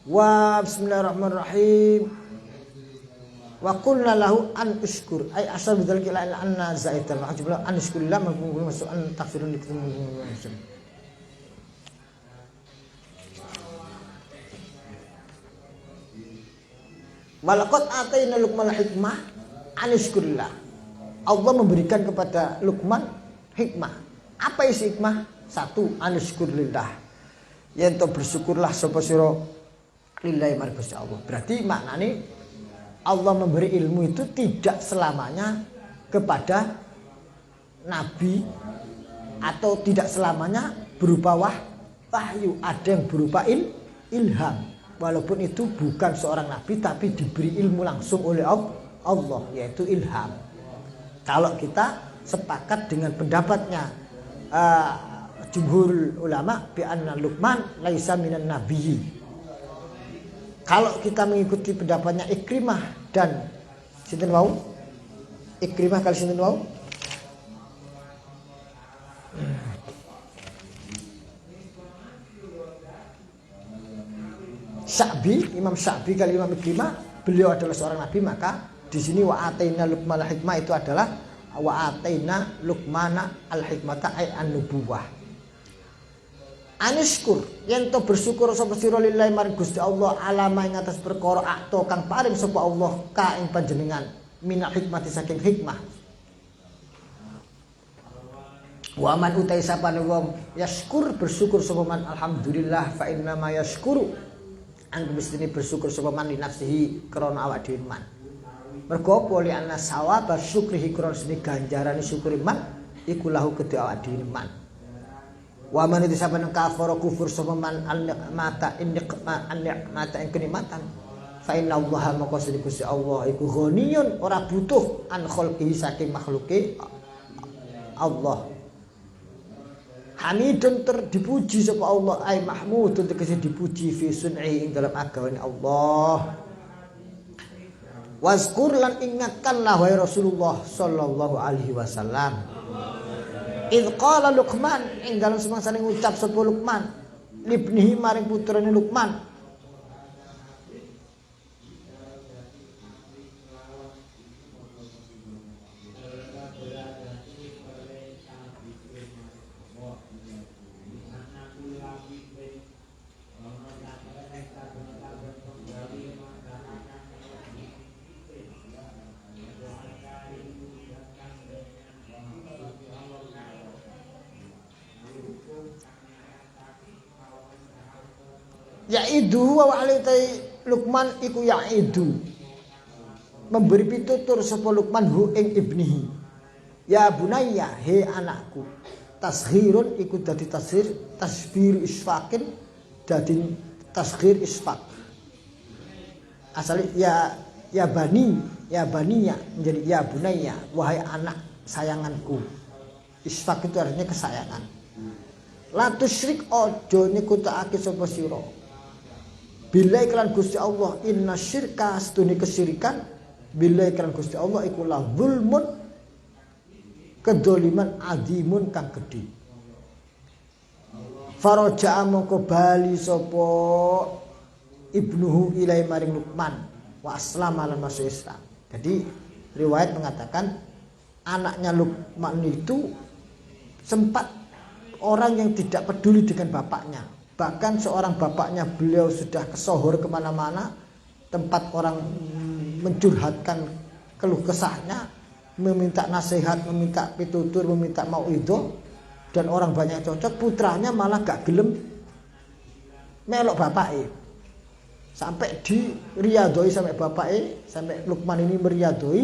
Wa bismillahirrahmanirrahim. Wa qulna lahu an ushkur ay asal bidzalika la anna zaitan wa ajbala an ushkurillah mafhum masuk an tafsirun likum. Walaqad atayna Luqman hikmah an ushkurillah. Allah memberikan kepada Luqman hikmah. Apa isi hikmah? Satu, an ushkurillah. Yen to bersyukurlah sapa sira lillahi maring Gusti Allah. Berarti maknane Allah memberi ilmu itu tidak selamanya kepada nabi atau tidak selamanya berupa wahyu, ada yang berupa ilham. Walaupun itu bukan seorang nabi tapi diberi ilmu langsung oleh Allah, yaitu ilham. Kalau kita sepakat dengan pendapatnya jumhur ulama bi anna Luqman laisa minan nabiyyi. Kalau kita mengikuti pendapatnya Ikrimah dan sinten wau? Ikrimah kali sinten wau? Sya'bi, Imam Sya'bi kali Imam Ikrimah, beliau adalah seorang nabi, maka di sini wa ataina Luqman al-hikmah itu adalah wa ataina Luqmana al-hikmata ay an-nubuwah. Anishkur yen to bersyukur sapa sira lillahi maring Gusti Allah alama ing atas perkara akto kang paring sapa Allah ka ing panjenengan minal hikmati saking hikmah. Wa man utai sapane wong yaskur bersyukur sapa man alhamdulillah fa inna ma yashkuru ang mestine bersyukur sapa man li nafsihi krana awak dhewe man. Mergo apa li anna sawaba syukrihi krana sini ganjarane syukuri man iku lahu kedhe awak dhewe man. Wa man saban kafara kufur sapa man al-nikmata an-nikmata ing kenikmatan. Fa inna Allaha maka Gusti Allah iku ghaniyun ora butuh an khalqihi saking makhluke Allah. Hamidun dipuji sapa Allah ai mahmudun tegese dipuji fi sun'i ing dalam agawane Allah. Wazkur lan ingatkanlah wahai Rasulullah sallallahu alaihi wasallam. Idz qala Luqman ing dalem semangsane ngucap sapa Luqman libnihi maring putrane Luqman. Ya'idu wa alitai Luqman iku ya'idu memberi pitutur sapa Luqman hu ing ibnihi. Ya bunayya he anakku. Tasghirun iku dadi tasbir isfaqin dadi tasghir isfaq. Asal ya bani ya baniya menjadi ya bunayya wahai anak sayanganku. Isfaq itu artinya kesayangan. La tusyrik ojo nyekutakake sapa sira. Bila iklan Gusti Allah inna syirka astuni kesyirikan bila iklan Gusti Allah iku la zulmun kedoliman azimun kang gedhe. Faraja mongko bali sapa ibnuhu ilai maring Luqman wa aslama lan masuk Islam. Jadi riwayat mengatakan anaknya Luqman itu sempat orang yang tidak peduli dengan bapaknya. Bahkan seorang bapaknya beliau sudah kesohor kemana-mana, tempat orang mencurhatkan keluh kesahnya, meminta nasihat, meminta pitutur, meminta mauidhah, dan orang banyak cocok, putranya malah gak gelem melok bapaknya. Sampai diriyadoi sampai bapaknya, sampai Luqman ini meriyadoi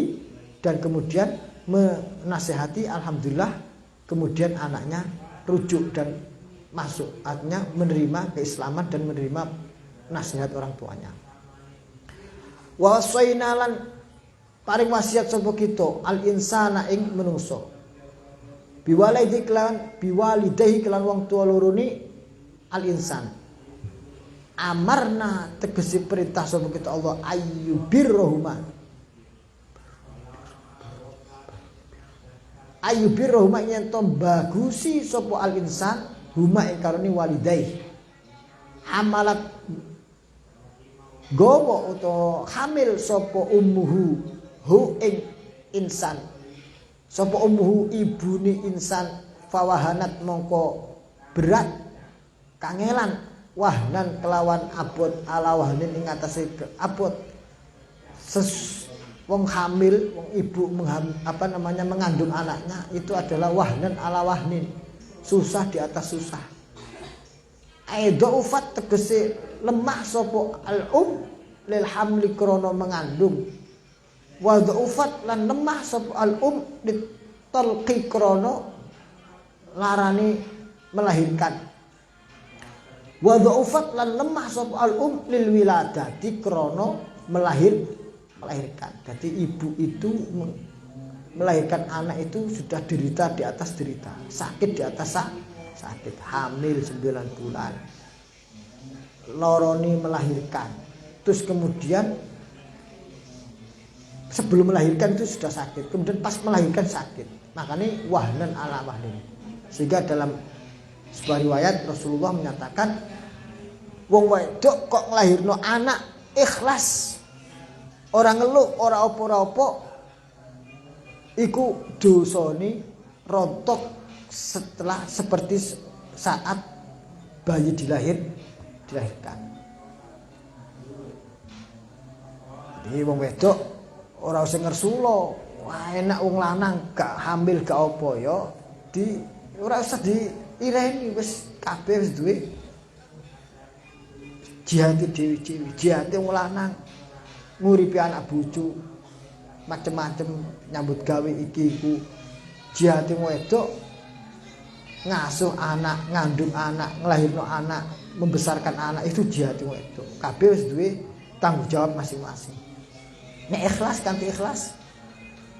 dan kemudian menasehati, alhamdulillah kemudian anaknya rujuk dan masuk, artinya menerima keislaman dan menerima nasihat orang tuanya. Wa wasaina lan paring wasiat sapa kita al insana ing menungso. Biwalidayhi kelan wong tua loro ni al insan. Amarna tegese perintah sapa kita Allah ayyubirrohuma. Ayyubirrohuma yen to bagusi sapa al insan huma ing karone walidai hamalat gowo utawa hamil sapa ummuhu hu ing insan sapa ummuhu ibune insan fawahanat mongko berat kangelan wahnan kelawan abot ala wahnin ing atase abot wong hamil wong ibu mengandung anaknya itu adalah wahnan ala wahnin, susah di atas susah. Aidhaufat tegese lemah sapa al lil hamli krana mengandung. Wa dhaufat lan lemah sapa al ditalqi krana larane melahirkan. Wa dhaufat lan lemah sapa al lil wiladati krana melahirkan. Jadi ibu itu melahirkan anak itu sudah derita di atas derita, sakit di atas sakit, hamil 9 bulan, loroni melahirkan, terus kemudian sebelum melahirkan itu sudah sakit, kemudian pas melahirkan sakit, makanya wahnan ala wahnin. Sehingga dalam sebuah riwayat Rasulullah menyatakan wong wedok kok nglahirno anak ikhlas, orang ngeluh, ora apa-apa, iku dosane rontok setelah seperti saat bayi dilahirkan. Jadi wong wedok ora usah ngersula, wah enak wong lanang gak hamil gak apa ya, ora usah diireni wis kabeh wis duwe jihate dhewe-dhewe, jihate wong lanang nguripi anak bojo macem-macem nyambut gawe iki iku. Jihate wedok ngasuh anak, ngandung anak, nglahirno anak, membesarkan anak itu jihad itu. Kabeh wis duwe tanggung jawab masing-masing. Nek ikhlas kanthi ikhlas,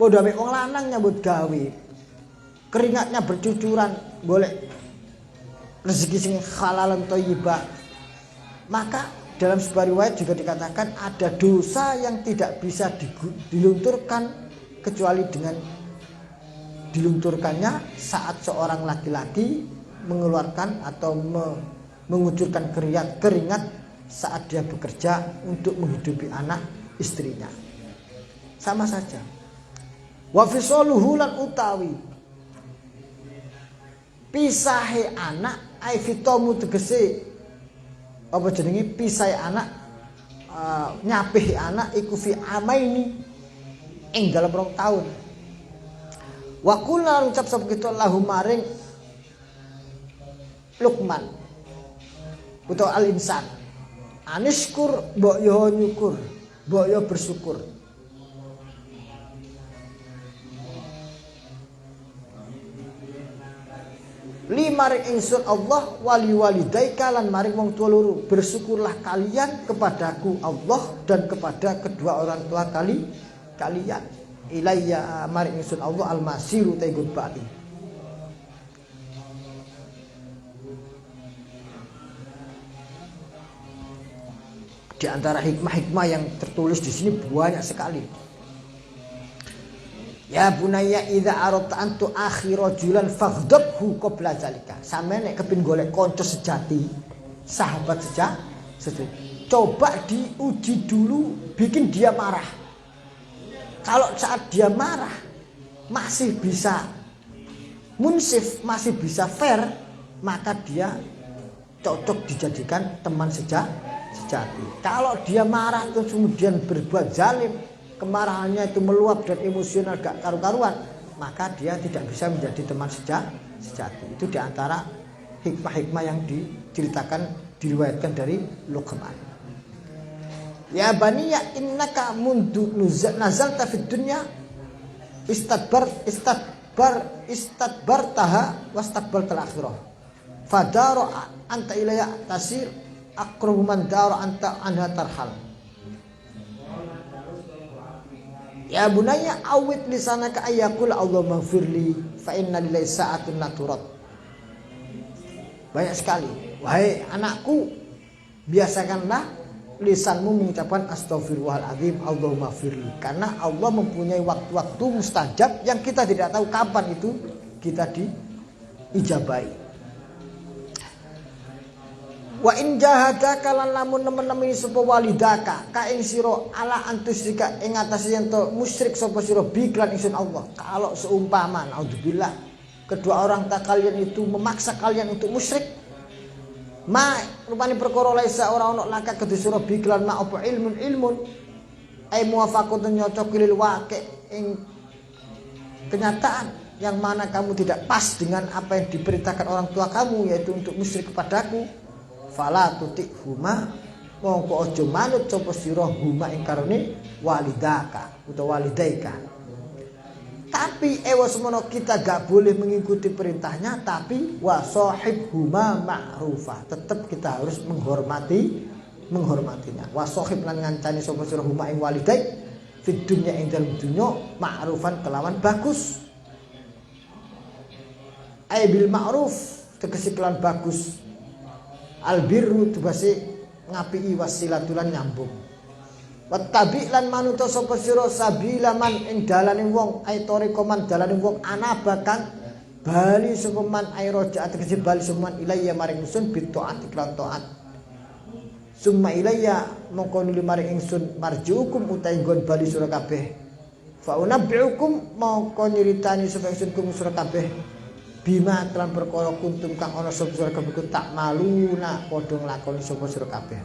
padha mek wong lanang nyambut gawe. Keringatnya bercucuran golek rezeki sing halalan thayyibah. Maka dalam sebuah riwayat juga dikatakan ada dosa yang tidak bisa dilunturkan kecuali dengan dilunturkannya saat seorang laki-laki mengeluarkan atau mengucurkan keringat saat dia bekerja untuk menghidupi anak istrinya. Sama saja. Wa fisoluhu lan utawi pisahe anak ai fitomu tegese apa jenenge pisahe anak nyapihi anak iku fi amaini ing dalam 2 tahun. Wa kula ngucap sapa kita Allahu maring Luqman utawa al-insan aniskur mbok yo nyukur mbok yo bersyukur. Maring ingsun Allah wali walidaika lan maring wong tua loro, bersyukurlah kalian kepadaku Allah dan kepada kedua orang tua kalian. Ilayya maring ingsun Allah al-masiru taigut bali. Di antara hikmah-hikmah yang tertulis di sini banyak sekali. Ya bunayya idza aradta an tu'akhira rajulan faghdabhu qabla zalika. Sampeyan nek kepin golek kanca sejati, sahabat sejati, coba diuji dulu bikin dia marah. Kalau saat dia marah masih bisa munsif, masih bisa fair, maka dia cocok dijadikan teman sejati. Kalau dia marah terus kemudian berbuat zalim, kemarahannya itu meluap dan emosional gak karu-karuan, maka dia tidak bisa menjadi teman sejati. Itu diantara hikmah-hikmah yang diriwayatkan dari Luqman. Ya baniya innaka mundu nazalta fid dunya istadbartaha wastakbaltal akhirah. Fadara anta ilayya tasir aqrabu man dara anta anha tarhal. Ya bunayya awit lisanaka ayyakul Allahumma firli fa inna lillahi sa'atun naturat. Banyak sekali. Wahai anakku, biasakanlah lisanmu mengucapkan astaghfirullahaladzim Allahumma firli, karena Allah mempunyai waktu-waktu mustajab yang kita tidak tahu kapan itu kita diijabai. Wa in jahadaka lan lamun nemen-nemen sapa walidaka ka ing sira ala antusrika ing atase yen to musyrik sapa sira bi lan ingsun Allah. Kalau seumpama naudzubillah kedua orang tak kalian itu memaksa kalian untuk musyrik, ma rupane perkara laisa ora ono laka kedhe sira bi lan ma apa ilmun ai muwafaqatun nyocok lil waqi ing kenyataan yang mana kamu tidak pas dengan apa yang diperintahkan orang tua kamu, yaitu untuk musyrik kepadaku. Fala tutik huma mongko aja manut sapa sira huma ing karone walidaka utawa walidaika. Tapi semono kita gak boleh mengikuti perintahnya, tapi wasahib huma ma'rufa, tetap kita harus menghormatinya. Wasahib lan ngancani sapa sira huma ing walidaik fid dunya ing dalem dunya ma'rufan kelawan bagus. Ai bil ma'ruf tegese kelawan bagus. Albirru tubase ngapii wasilatulan nyambung. Wattabi lan manuta sapa sira sabila man ing dalane wong ai torikoman dalane wong anabakan bali sapa man ai rojaat tegese bali sapa man ilayya maring ingsun bi taat iklan taat. Summa ilayya mongko nuli maring ingsun marjuukum utahe nggon bali sira kabeh. Fa unabbiukum mongko nyeritani sapa ingsun kum sira kabeh. Bima kelan perkara kuntum kang ana sapa sira kabeh tak maluna padha nglakoni sapa sira kabeh.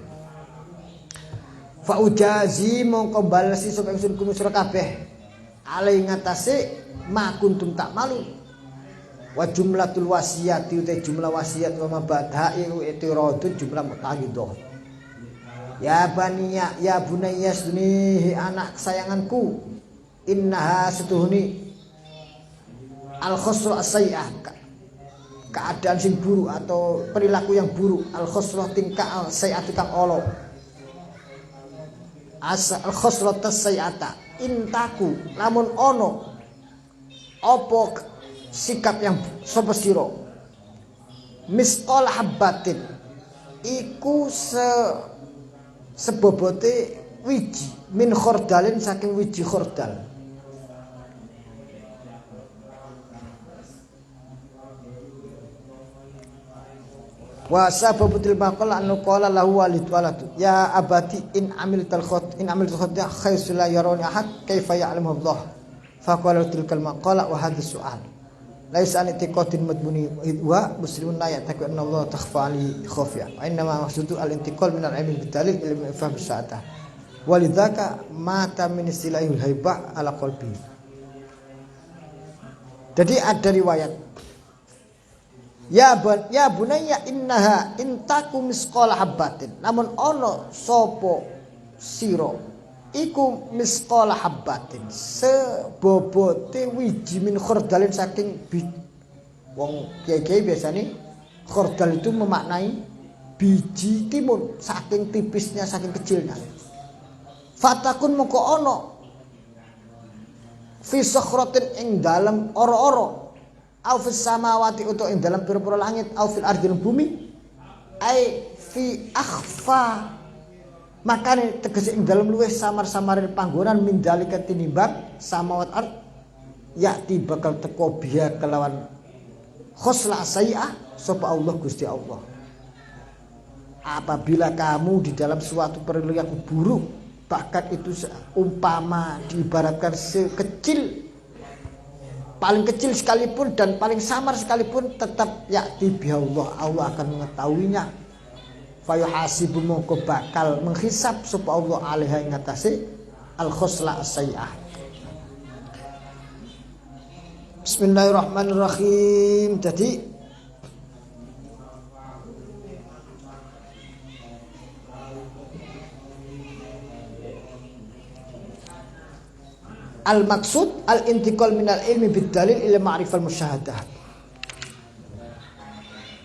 Fa ujazi mongko balesi sapa ingsun kum sira kabeh alai ngatasé ma kuntum tak malu. Wa jumlatul wasiyati uta jumlah wasiat wa mabadha itiradun jumlah mutahidhah. Ya baniya ya bunayya sunihi anak kesayanganku innaha setuhuni al khusru as-sayyi'ah keadaan sing buruk atau perilaku yang buruk, al khoslah tingkah sayiati kang olo, al khoslah tasayata intaku lamun ono opo sikap yang sapa sira misqal habbatin iku sebobote wiji min khordalin saking wiji khordal. Wa sababutul maqal anu qala lahu walid ya abati in amiltal khot khaisul la yaruni ahad kaifa ya'lamu Allah fa qala tilkal maqala wa hadis su'al laisa an itiqadin madmuni wa muslimun la ya'taqi anna Allah takhfa ali khafiya wa inna ma maqsudu al intiqal min al ilmi bidalil ilmi faham sa'ata walidzaka mata min istilahil haibah ala qalbi. Jadi ada riwayat Ya bunayya innaha intaku misqala habbatin namun ono sopo siro iku misqala habbatin sebobote wiji min khordalin saking wong kiai-kiai biasanya khordal itu memaknai biji timun saking tipisnya saking kecilnya fatakun moko ono fi sakhratin ing dalem oro-oro au fis samawati utu ing dalam pira-pira langit au fil ardil bumi ai fi akhfa makane tegese ing dalam luweh samar-samarin panggonan min dalika tinimbang samawat ard yakti bakal teko biya kelawan khosla sayi'ah sapa Allah Gusti Allah. Apabila kamu di dalam suatu perilaku buruk bahkan itu umpama diibaratkan sekecil paling kecil sekalipun dan paling samar sekalipun tetap yakti bi Allah akan mengetahuinya fa yuhasibu mongko bakal menghisab sapa Allah alaiha ing atase al khosla sayi'ah. Bismillahirrahmanirrahim. Jadi al-maksud al-intiqal minal ilmi bid-dalil ila ma'rifal musyahadah.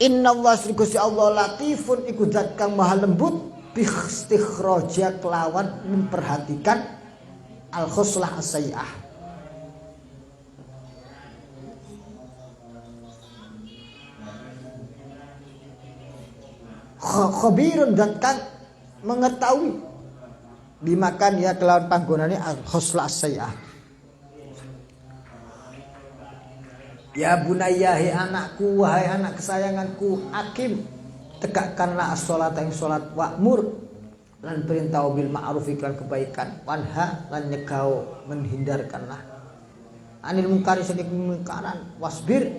Inna Allah Gusti Allah latifun iku zat kang maha lembut bi istikhraja kelawan memperhatikan al-khoslah as-sayi'ah. Khabirun zat kang mengetahui bimakan ya kelawan panggonane al-khoslah as-sayi'ah. Ya bunayya hai anakku wahai anak kesayanganku akim tegakkanlah as-sholata ing salat wa'mur lan perintah bil ma'ruf iklan kebaikan wanha lan nyegah menghindarkanlah anil mungkari saking mungkaran wasbir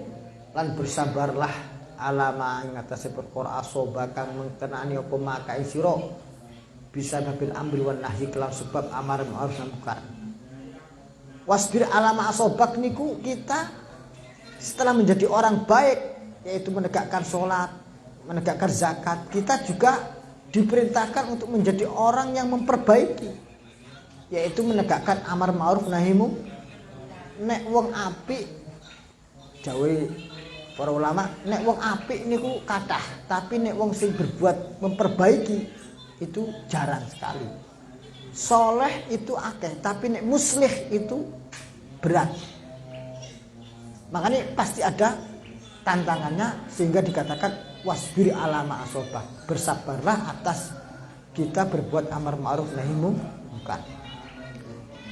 lan bersabarlah alama ing atase perkara asoba kang mengkenani apa maka ing sira bisa nabil ambil wan nahyi kelan sebab amar ma'ruf nahi munkar. Wasbir alama asobak niku kita setelah menjadi orang baik yaitu menegakkan sholat, menegakkan zakat, kita juga diperintahkan untuk menjadi orang yang memperbaiki yaitu menegakkan amar ma'ruf nahi munkar. Nek wong apik dawe para ulama nek wong apik niku kathah tapi nek wong sing berbuat memperbaiki itu jarang sekali. Soleh itu akeh tapi nek muslih itu berat. Makanya pasti ada tantangannya sehingga dikatakan wasbir alama asobah, bersabarlah atas kita berbuat amar ma'ruf nahi munkar.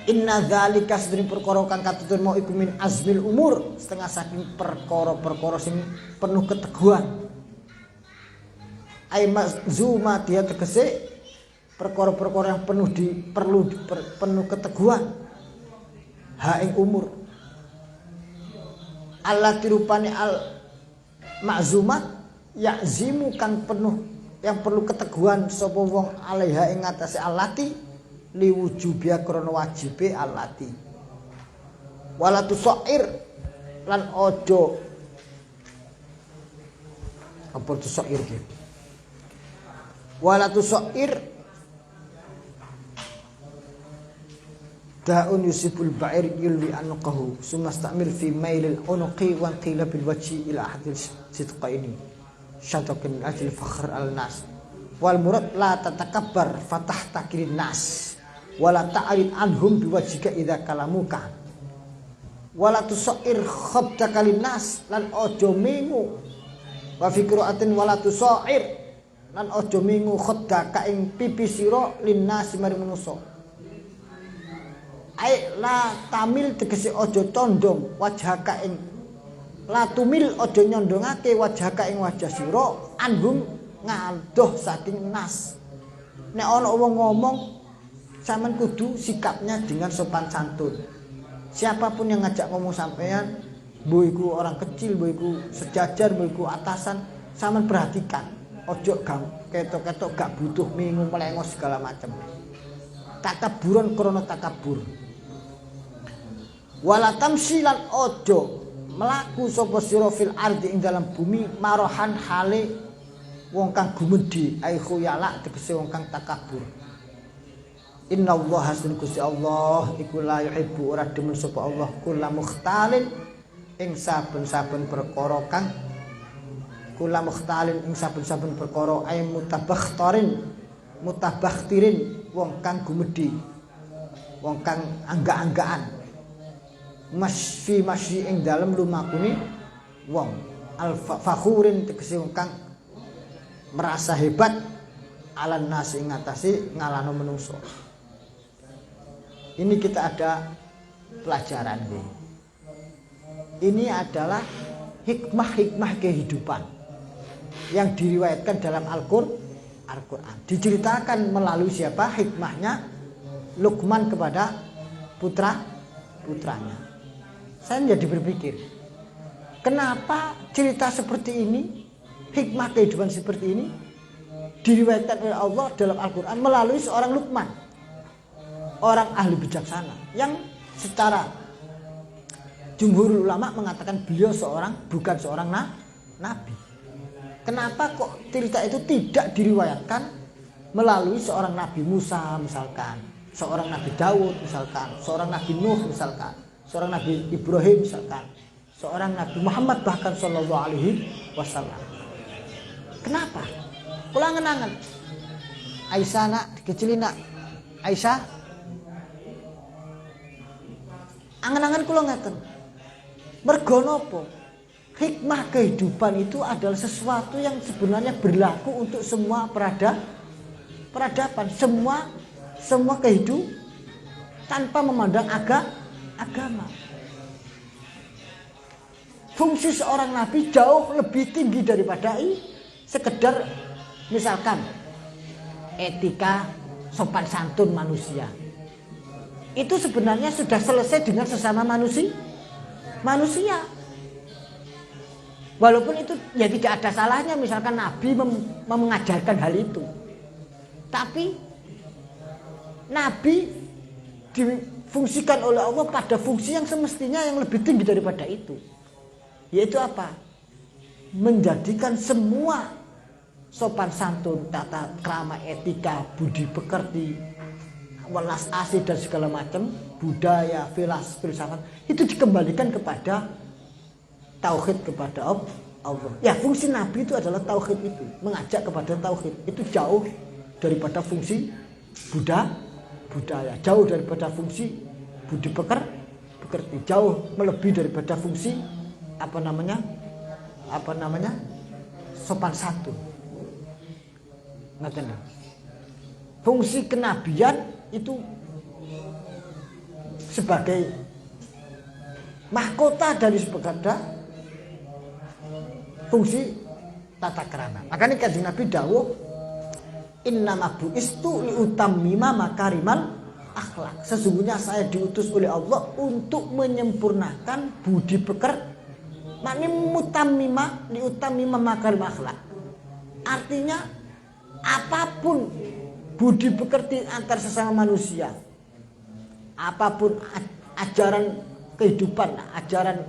Inna dzalika sedene perkara kang katutun mau iku min azmil umur, setengah saking perkara-perkara sing penuh keteguhan. Ai mazuma dia tegese perkara-perkara yang penuh keteguhan. Ha ing umur Allah tirupane al makzumat yakzimu kang penuh yang perlu keteguhan sapa wong alaiha ing atase allati liwujubia krana wajibe allati wala tusair lan ojo apa tusair iki wala tusair da'un yusibul ba'ir yulwi anuqahu sumastamil fi mailil unuqi wa qila bil wajhi ila ahadil sidqaini syatakin ajil fakhr al nas wal murad la tatakabbar fatah takilin nas wala ta'rid anhum biwajhika idza kalamuka wala tusair khabdaka lin nas lan ojo mengu wa fi qiraatin wala tusair lan ojo mengu khabdaka ing pipi sira lin nas mari manusa ai la tamil tegese ojo condong wajhaka ing la tumil ojo nyondongake wajhaka ing wajah sira anhum ngadoh saking nas. Nek ana wong ngomong sampean kudu sikapnya dengan sopan santun. Siapapun yang ngajak ngomong sampean, mbok iku orang kecil, mbok iku sejajar, mbok iku atasan, sampean perhatikan. Ojo ketok-ketok gak butuh mingu melengos segala macam. Takaburan krana takabur. Wala tamsilan ojo melaku sapa sira fil ardi ing dalam bumi marohan hale wong kang gumedhe ai khuyala tegese wong kang takabur. Innallaha sun Gusti Allah iku la yuhibbu ora demen sapa Allah kula mukhtalin ing saben-saben perkara kang kula mukhtalin ing saben-saben perkara ai mutabakhtirin wong kang gumedhe wong kang angga-anggaan masyi ing dalem lumakune wong al-fakhurin tegese wong kang merasa hebat alan nasi ing ngatasi ngalano menungso. Ini kita ada pelajaran nih. Ini adalah hikmah-hikmah kehidupan yang diriwayatkan dalam Al-Qur'an. Diceritakan melalui siapa? Hikmahnya Luqman kepada putranya. Saya jadi berpikir, kenapa cerita seperti ini, hikmah kehidupan seperti ini diriwayatkan oleh Allah dalam Al-Quran melalui seorang Luqman, orang ahli bijaksana yang secara jumhur ulama mengatakan beliau bukan seorang nabi. Kenapa kok cerita itu tidak diriwayatkan melalui seorang Nabi Musa misalkan, seorang Nabi Daud misalkan, seorang Nabi Nuh misalkan, seorang Nabi Ibrahim misalkan, seorang Nabi Muhammad bahkan sallallahu alaihi wasallam. Kenapa? Kula angen-angen. Aisyah nak dikecilin nak. Aisyah. Angen-angen kula ngeten. Mergo napa? Hikmah kehidupan itu adalah sesuatu yang sebenarnya berlaku untuk semua peradaban, semua kehidupan tanpa memandang agama. Fungsi seorang nabi jauh lebih tinggi daripada sekedar misalkan etika sopan santun manusia. Itu sebenarnya sudah selesai dengan sesama manusia. Walaupun itu ya tidak ada salahnya misalkan nabi mengajarkan hal itu. Tapi nabi difungsikan oleh Allah pada fungsi yang semestinya yang lebih tinggi daripada itu. Yaitu apa? Menjadikan semua sopan santun, tata krama, etika, budi pekerti, welas asih dan segala macam, budaya, filsafat itu dikembalikan kepada tauhid, kepada Allah. Ya, fungsi nabi itu adalah tauhid itu, mengajak kepada tauhid. Itu jauh daripada fungsi budaya, jauh daripada fungsi budi pekerti, jauh melebihi daripada fungsi apa namanya sopan santun. Ngerti? Fungsi kenabian itu sebagai mahkota dari sebagai fungsi tata krama. Makanya kanjeng Nabi dawuh innama bu'istu liutammima makarimal akhlak. Sesungguhnya saya diutus oleh Allah untuk menyempurnakan budi pekerti. Makni mutammima liutammima makarimal akhlak. Artinya apapun budi pekerti antar sesama manusia, apapun ajaran kehidupan, ajaran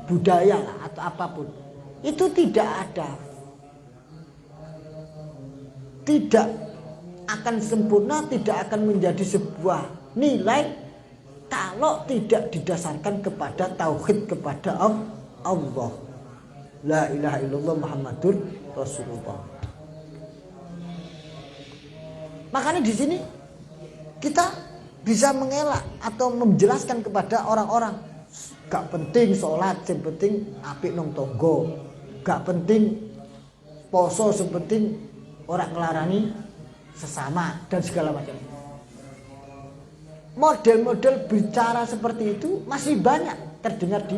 budaya atau apapun, itu tidak akan sempurna, tidak akan menjadi sebuah nilai kalau tidak didasarkan kepada tauhid kepada Allah. La ilaha illallah Muhammadur Rasulullah. Makanya di sini kita bisa mengelak atau menjelaskan kepada orang-orang, gak penting sholat, yang penting apik nang tonggo, gak penting poso, yang penting orang ngelarani sesama dan segala macam. Model-model bicara seperti itu masih banyak terdengar di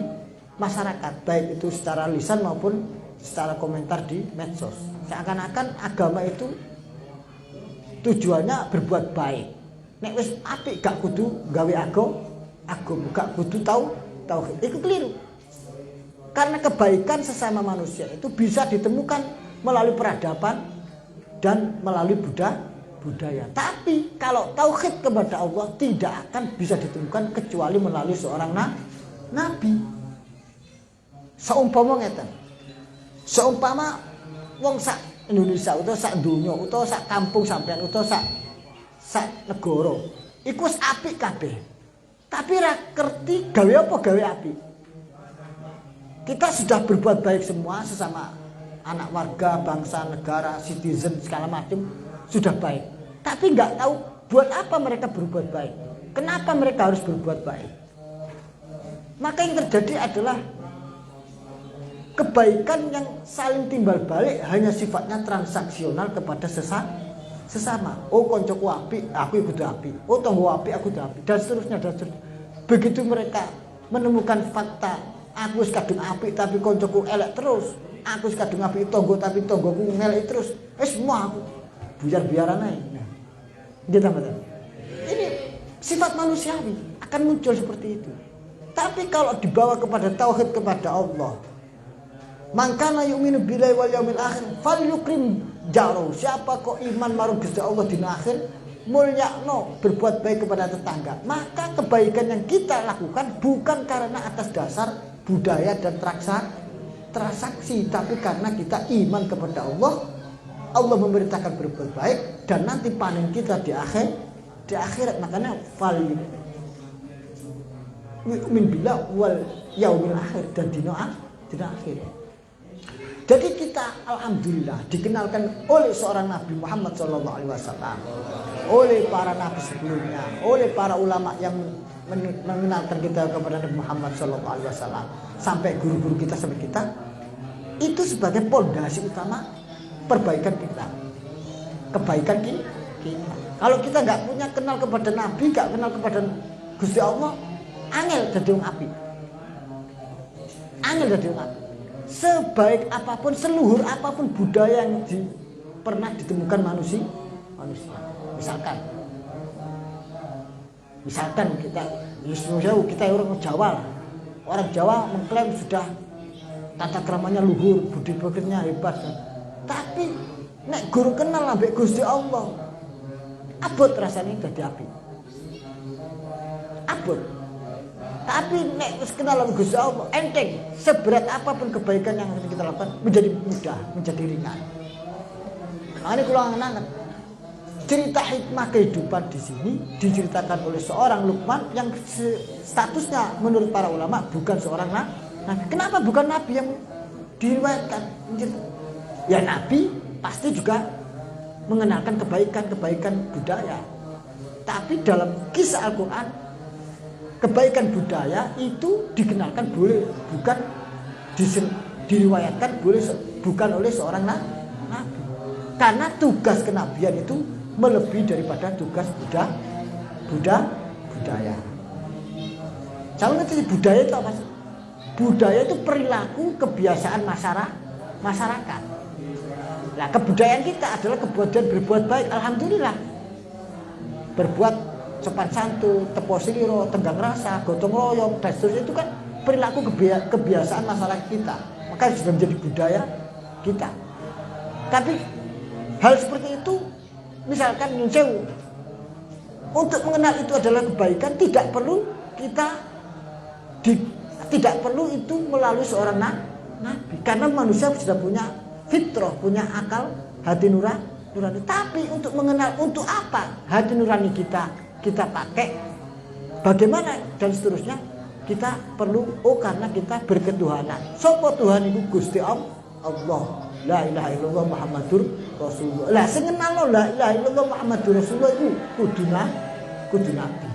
masyarakat, baik itu secara lisan maupun secara komentar di medsos. Seakan-akan agama itu tujuannya berbuat baik. Nek wis apik gak kudu gawe agama, gak kudu tauhid. Itu keliru. Karena kebaikan sesama manusia itu bisa ditemukan melalui peradaban dan melalui budaya. Tapi kalau tauhid kepada Allah tidak akan bisa ditemukan kecuali melalui seorang nabi. Seumpama ngeten. Seumpama wong sak Indonesia utawa sak donya utawa sak kampung sampean utawa sak negara iku wis apik kabeh. Tapi ra kerti gawe apa gawe apik. Kita sudah berbuat baik semua sesama anak warga, bangsa, negara, citizen segala macam sudah baik. Tapi nggak tahu buat apa mereka berbuat baik. Kenapa mereka harus berbuat baik? Maka yang terjadi adalah kebaikan yang saling timbal balik hanya sifatnya transaksional kepada sesama. Oh koncoku apik, aku ikut apik. Oh tonggo apik, aku ikut apik. Dan seterusnya. Begitu mereka menemukan fakta, aku wis kadung apik tapi koncoku elek terus. Aku wis kadung apik tonggo tapi tonggoku ngelek terus. Semua aku biar-biaran aja. Gitu betul. Ini sifat manusiawi akan muncul seperti itu. Tapi kalau dibawa kepada tauhid kepada Allah, mangkana yu'minu billahi wal yaumil akhir falyukrim jaro. Siapa kok iman marang Gusti Allah dina akhir, mulyakno berbuat baik kepada tetangga. Maka kebaikan yang kita lakukan bukan karena atas dasar budaya dan transaksi, tapi karena kita iman kepada Allah. Allah memerintahkan berbuat baik dan nanti panen kita di akhirat. Makanya fal yu'min billah wal yaumil akhir dan dina akhir. Jadi kita alhamdulillah dikenalkan oleh seorang Nabi Muhammad SAW, oleh para nabi sebelumnya, oleh para ulama yang mengenalkan kita kepada Nabi Muhammad SAW, sampai guru-guru kita sampai kita, itu sebagai pondasi utama perbaikan kita, kebaikan kita. Kalau kita nggak punya kenal kepada Nabi, nggak kenal kepada Gusti Allah, angel dadi wong apik. Angel dadi wong apik. Sebaik apapun, seluhur apapun budaya yang pernah ditemukan manusia. Misalkan kita orang Jawa, orang Jawa mengklaim sudah tata keramanya luhur, budi pekertinya hebat. Tapi nek guru kenal ambek Gusti Allah, abot rasanya dadi apik. Abot. Tapi nek wis kenal ambek Gusti Allah, enteng. Seberat apapun kebaikan yang kita lakukan menjadi mudah, menjadi ringan. Makanya kula ngenangan cerita hikmah kehidupan di sini diceritakan oleh seorang Luqman yang statusnya menurut para ulama bukan seorang nabi. Kenapa bukan nabi yang diriwayatkan? Ya Nabi pasti juga mengenalkan kebaikan budaya. Tapi dalam kisah Al-Quran, kebaikan budaya itu dikenalkan boleh, bukan diriwayatkan boleh, bukan oleh seorang nabi. Karena tugas kenabian itu melebihi daripada tugas budaya. Kalau ngerti budaya itu apa sih? Budaya itu perilaku kebiasaan masyarakat. Nah, kebudayaan kita adalah kebutuhan berbuat baik, alhamdulillah. Berbuat sopan santun, tepo sliro, tenggang rasa, gotong royong, dan seterusnya itu kan perilaku kebiasaan masyarakat kita. Maka sudah menjadi budaya kita. Tapi hal seperti itu, misalkan nyunsewu, untuk mengenal itu adalah kebaikan, tidak perlu itu melalui seorang nabi, karena manusia sudah punya fitrah, punya akal, hati nurani. Tapi untuk mengenal untuk apa hati nurani kita pakai, Bagaimana dan seterusnya kita perlu karena kita berketuhanan. Sapa Tuhan iku Gusti Allah. La ilaha illallah Muhammadur Rasulullah. Lah sing ngenalno la ilaha illallah Muhammadur Rasulullah iku kudu nabi.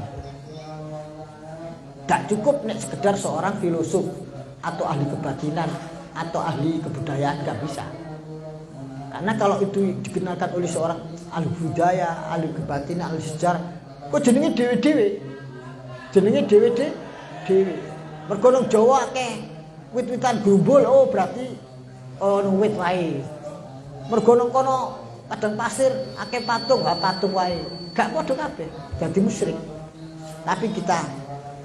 Gak cukup nek sekedar seorang filosof atau ahli kebatinan atau ahli kebudayaan, gak bisa. Karena kalau itu dikenalkan oleh seorang ahli budaya, ahli kebatinan, ahli sejarah, kok jenenge dhewe-dhewe. Jenenge dhewe-dhewe. Mergo nang Jawa akeh wit-witan grumbul, berarti ono wit wae. Mergo nang kono padang pasir akeh patung, patung wae. Gak padha kabeh, dadi musyrik. Tapi kita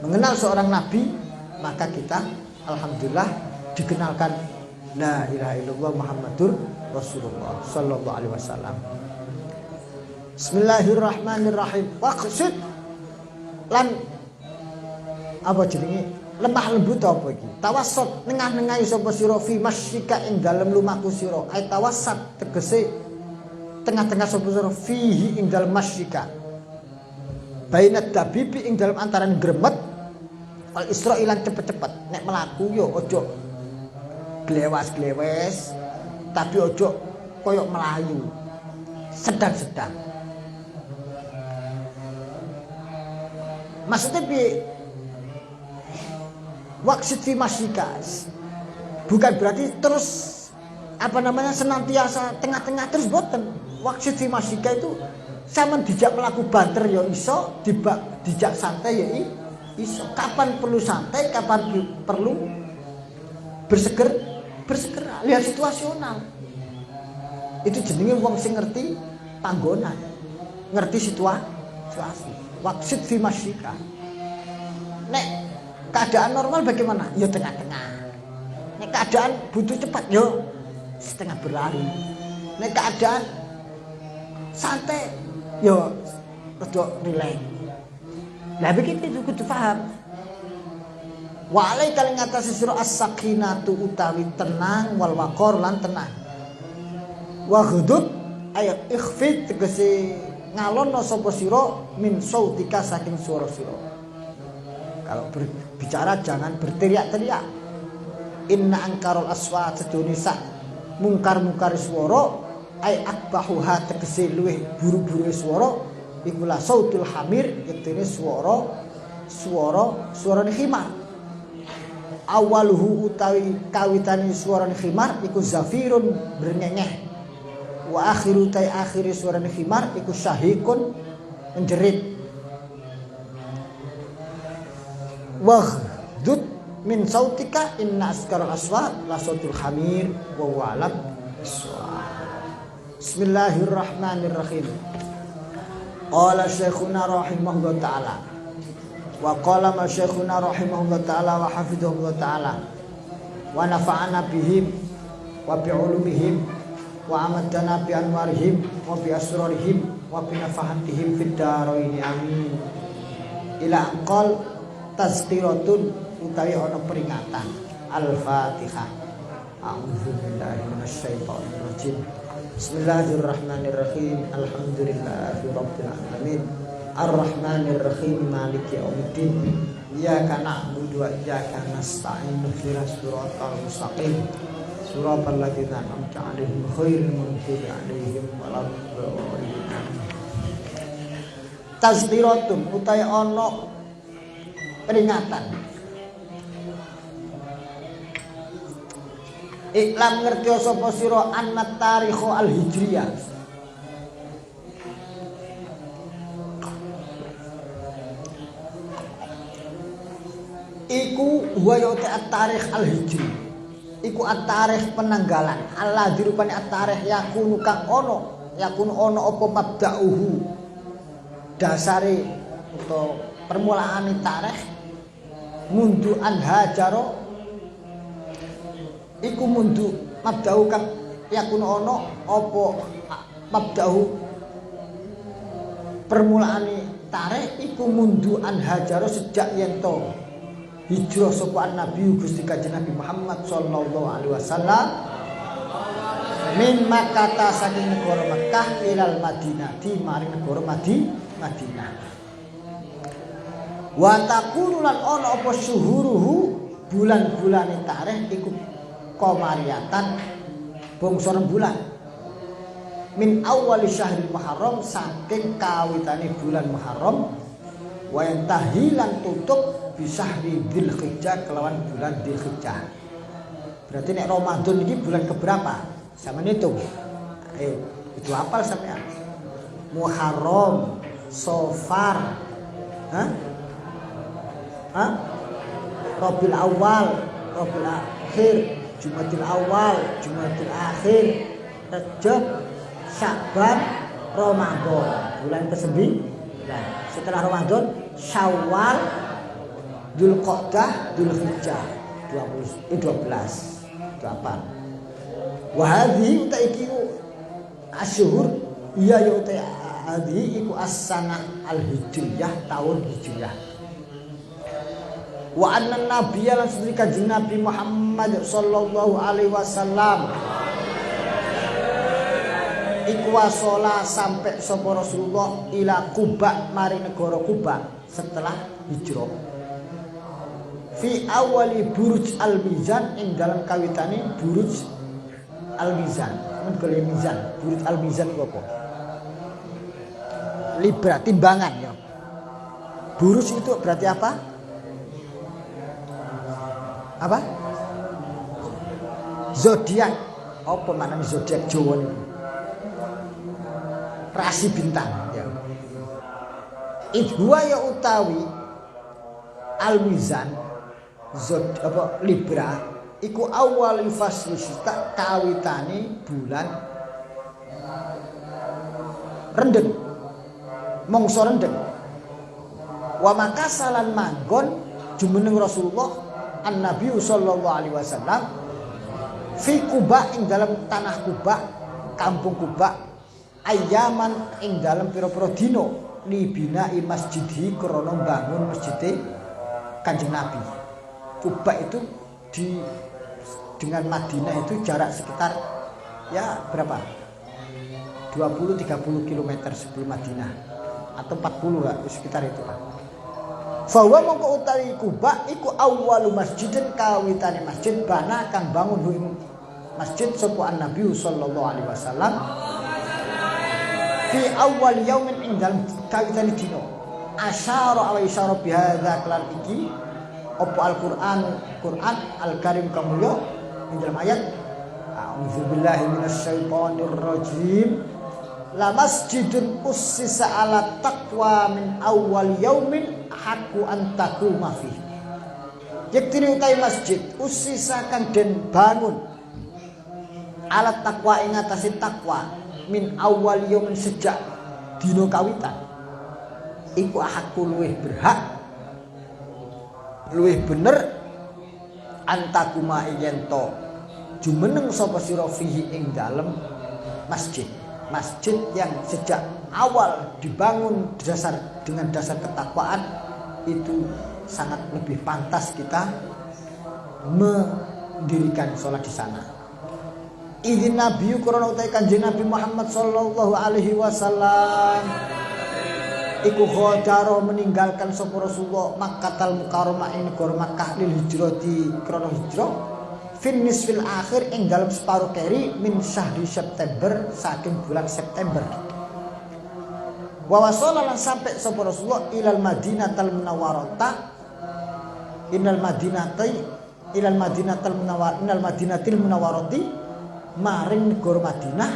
mengenal seorang nabi, maka kita alhamdulillah dikenalkan la ilaha illallah Muhammadur Rasulullah sallallahu alaihi wasallam. Bismillahirrahmanirrahim. Waqsid lan apa jenenge lemah lembut apa iki? Tawassut nengah-nengahi sapa sira fi masyika ing dalem lumaku sira. Ai tawassat tegese tengah-tengah sapa sira fihi ing dalem masyika. Bainat tabibi ing dalem antaran gremet al isra ilan cepet-cepet. Nek mlaku yo ojo glewas-glewes, tapi ojo koyok melayu. Sedang-sedang. Maksudnya piye? Waqsid fi masyika. Bukan berarti terus senantiasa tengah-tengah terus boten. Waqsid fi masyika itu sama dijak melaku banter ya iso, dijak santai ya iso. Kapan perlu santai, kapan perlu bersegera. Lihat situasional. Itu jenenge wong sing ngerti panggonan, ngerti situasi. Waqsid fi masyika. Nek keadaan normal bagaimana? Ya tengah-tengah. Nek keadaan butuh cepat, yo setengah berlari. Nek keadaan santai, yo rada rileks. Lah begitu itu kudu paham. Wa alaika ing atase sira as-sakinatu utawi tenang wal waqar lan tenang. Wa ghudud ayat ikhfid tegese ngalonno sapa sira min sautika saking swara sira. Kalau berbicara jangan berteriak-teriak. Inna angkarul aswat sedunisa mungkar-mungkar swara ay akbahuha tegese luwih buru-buru swara iku la sautul hamir yektene suarane khimar. Awaluhu utawi kawitane suarane khimar iku zafirun bernyenyeh. Wa akhiru tai akhiri suarane khimar iku syahikun menjerit. Waghdud min sautika inna askaral aswat la sautul hamir wa huwa alam bisawab. Bismillahirrahmanirrahim. Qala syekhuna rahimahullah ta'ala wa qala ma syekhuna rahimahullah ta'ala wa hafidhahullah ta'ala wa nafa'ana bihim wa bi'ulumihim wa amadana bi anwarihim wa bi asrarihim wa bi nafahatihim fid darain amin. Ila anqal tazkiratun utawi ana peringatan. Al-Fatihah. A'udzu billahi minasyaitonir rajim. Bismillahirrahmanirrahim. Alhamdulillahirabbil alamin. Ar-Rahmanir Rahim Maliki Yaumiddin. Iyyaka na'budu wa iyyaka nasta'in. Ihdinas siratal mustaqim. Siratal ladzina an'amta 'alaihim ghairil maghdubi 'alaihim waladdallin. Tazkiratun utawi ana peringatan. Iklam ngerti sapa sira annat tarikh al-hijriyah. Iku huwa ya'ti at-tarikh al-hijri. Iku at-tarikh penanggalan. Allah dirupani at-tarikh yakunu kang ono apa mabda'uhu. Dasare utawa permulaan tarikh mundu an hajaro iku mundu mabda'u kang yakunu ono apa mabda'u permulaan tarikh iku mundu an hajaro sejak yen to hijrah sapa Nabi Gusti Kanjeng Nabi Muhammad sallallahu alaihi wasallam min Makkah saking negara Makkah ilal Madinah di maring negara Madinah. Wa takunu lan ana apa syuhuruhu bulan-bulane tarikh iku qamariyatan bangsa rembulan min awali syahril muharram saking kawitane bulan Muharram wa yantahilan tutup bi syahri dzulhijjah kelawan bulan dzulhijjah. Berarti nek Ramadan ini bulan keberapa? Sama hitung. Ayo, itu hafal sampean. Muharram, Safar, Rabiul Awal, Rabiul Akhir, Jumadil Awal, Jumadil Akhir, Rajab, Sya'ban, Ramadan. Bulan ke-9. Setelah Ramadan, Syawal, Dzulqa'dah, Dzulhijjah. 12. Itu apa? Wa hadhi utaiki asyhur iya ya utai hadhi iku as-sanah al-hijriyah tahun hijriyah. Wa anna nabiyya lan sedri kanjeng Nabi Muhammad sallallahu alaihi wasallam iku wasala sampai sapa Rasulullah ila Quba mari negara Quba setelah hijrah. Fi awali buruj al-mizan ing dalam kawitane buruj al-mizan. Men gole mizan, buruj al-mizan iku apa? Libra timbangan ya. Buruj itu berarti apa? Apa? Zodiak. Apa maknanya zodiak Jawa niku? Rasi bintang ya. Idhuwa ya utawi al-mizan zod apa Libra iku awal fasli sita kawitane bulan rendeng mangsa rendeng wa makasalan manggon jumeneng Rasulullah an-Nabi sallallahu alaihi wasallam fi Quba ing dalam tanah Quba kampung Quba ayaman ing dalam pira-pira dina libinai masjidhi krana bangun masjide Kanjeng Nabi. Kuba itu dengan Madinah itu jarak sekitar ya berapa? 20-30 km sebelum Madinah atau 40 lah sekitar itu lah. Fawa mongko utawi Kuba iku awwalu masjidin kawitane masjid bana kang bangun ing masjid sapa Nabi sallallahu alaihi wasallam fi awwal yaumin ing dalem kawitane dina asyara aw isyara bihadza kelan iki apa Al-Qur'an Al-Karim kamulya ing dalam ayat a'udzubillahi minasyaitonir rajim la masjidun ussisa ala taqwa min awwal yaumin haqqu an taquma fi. Yektine utai masjid ussisa kang den bangun ala taqwa ing atase takwa min awwal yaumin sejak dina kawitan iku haqqu luweh berhak luwih bener antakuma iyento jumeneng sapa sira fihi ing dalem masjid yang sejak awal dibangun dengan dasar ketakwaan itu sangat lebih pantas kita mendirikan sholat di sana. Idin Nabi krana utahe Kanjeng Nabi Muhammad sallallahu alaihi wasallam iku khajaro meninggalkan sapa Rasulullah Makkatal Mukarramah ing negara Makkah lil hijrati krana hijrah fin nisfil akhir ing dalam separuh keri min syahri September saking bulan September. Wa wasala lan sampai sapa Rasulullah ilal Madinatal Munawwarata innal Madinatil Munawwarati maring negara Madinah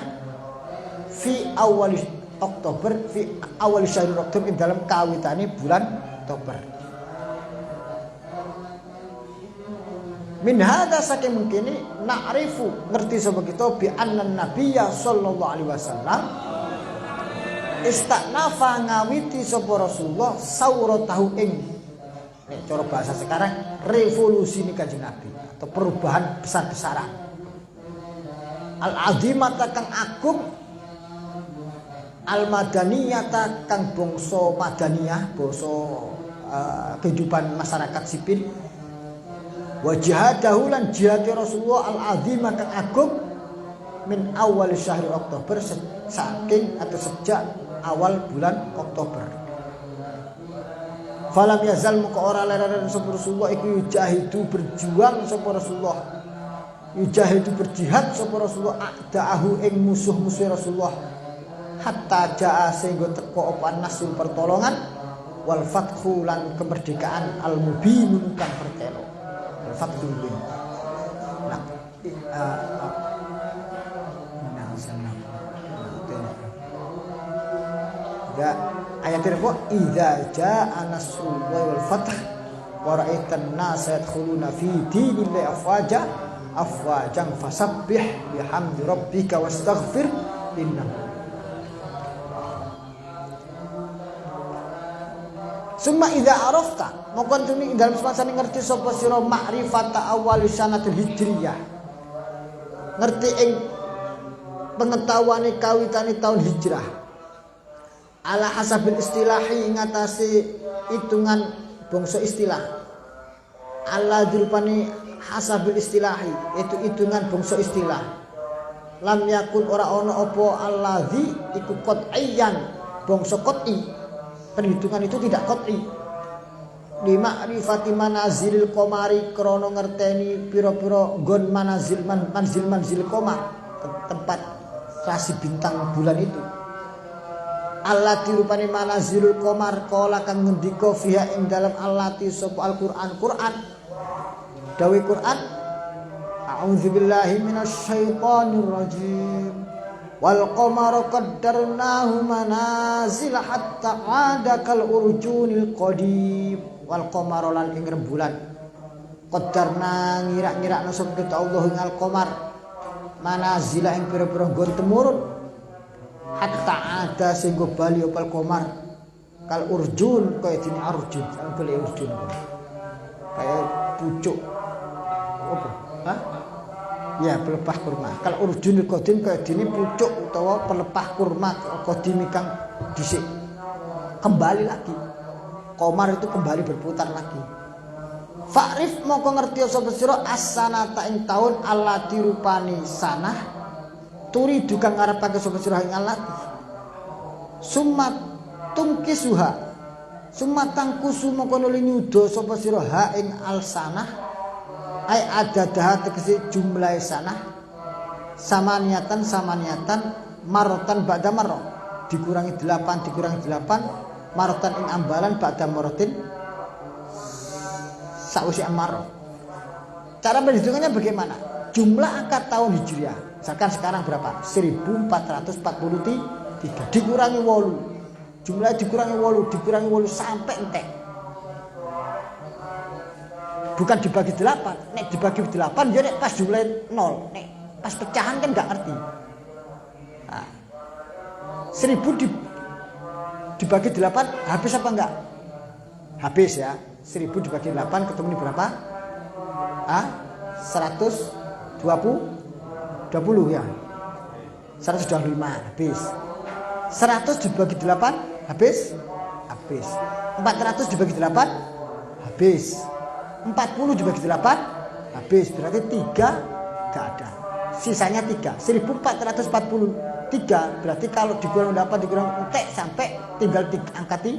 fi awal Oktober fi awal syahrul Oktober dalam kawitane bulan Oktober. Min hadza saking mungkini na'rifu ngerti sapa kita bi anna nabiyya sallallahu alaihi wasallam istanafa ngawiti sapa Rasulullah sauratahu ing nek cara bahasa sekarang revolusi ni Kanjeng Nabi atau perubahan besar-besaran al-azimata kang agung al-madaniyata kang bangsa madaniyah bangsa kehidupan masyarakat sipil wa jihadahu lan jihad Rasulullah al-azimah kang agung min awal syahr Oktober saking atau sejak awal bulan Oktober Falam yazal muka ora leren sapa Rasulullah iku yujahidu berjuang sapa Rasulullah. Yujahidu berjihad sapa Rasulullah a'da'ahu ing musuh-musuh Rasulullah. Hatta jaa sehingga teko apa nasrul pertolongan wal fathu lan kemerdekaan al mubin kang pertelo. Al fathu bin. Nah, ya ayat ini kok idza jaa nasrullahi wal fath wa ra'aitan nasa yadkhuluna fi dinillahi afwajan fasabbih bihamdi rabbika wastaghfir innahu. Summa idza arafta mongkon tuni dalam semasa ngerti sapa sira ma'rifata awal sanatil hijriyah. Ngerti ing pengetahuane kawitane tahun hijrah. Ala hasabil istilahi ngatasi hitungan bangsa istilah. Ala dirupani hasabil istilahi itu hitungan bangsa istilah. Lam yakun ora ana apa allazi iku qat'iyyan bangsa qat'i. Perhitungan itu tidak qat'i. Di ma'rifati manazilil qamari krana ngerteni pira-pira nggon manzil qamar tempat rasi bintang bulan itu. Allati rupane manazilul qamar qala kang ngendika fiha ing dalam allati sapa Al-Qur'an dawe Qur'an a'udzubillahi minasyaitonir rajim wal qamara qaddarnahu manazil hatta 'ada kal urjunil qadim wal qamara lan ing rembulan qaddarna ngira-ngirakna sapa kita Allah ing al qamar manazil ing pira-pira nggon temurun hatta ada sehingga bali opal komar kal urjun kaya dini arjun beli urjun kayak pucuk apa? Hah? Ya pelepah kurma kal urjun kodim kaya dini pucuk utawa pelepah kurma kodim kang disik kembali lagi komar itu kembali berputar lagi. Fa'rif moko ngerti sapa sira as-sanata ing taun allati rupani sanah turi dukang ngarepake sapa sira ing Allah summat tungkisuha summat tangkusu moko nuli nyuda sapa sira ha ing alsanah ai adadah tegese jumlah sanah samaniatan marotan ba'da marrah dikurangi 8 marotan ing ambalan ba'da marotin sausi marrah. Cara perhitungannya bagaimana? Jumlah angka tahun hijriah misalkan sekarang berapa? 1443 dikurangi 8 jumlah dikurangi 8 sampai entek bukan dibagi 8 nek dibagi 8 ya nek pas jumlah 0 nek pas pecahan kan gak ngerti nah, 1000 dibagi 8 habis apa enggak? Habis ya 1000 dibagi 8 ketemu berapa? 120 ya 125 habis 100 dibagi 8 habis 400 dibagi 8 habis 40 dibagi 8 habis berarti 3 gak ada sisanya 3 1443 berarti kalau dikurang 8 dikurang entek sampai tinggal angka 3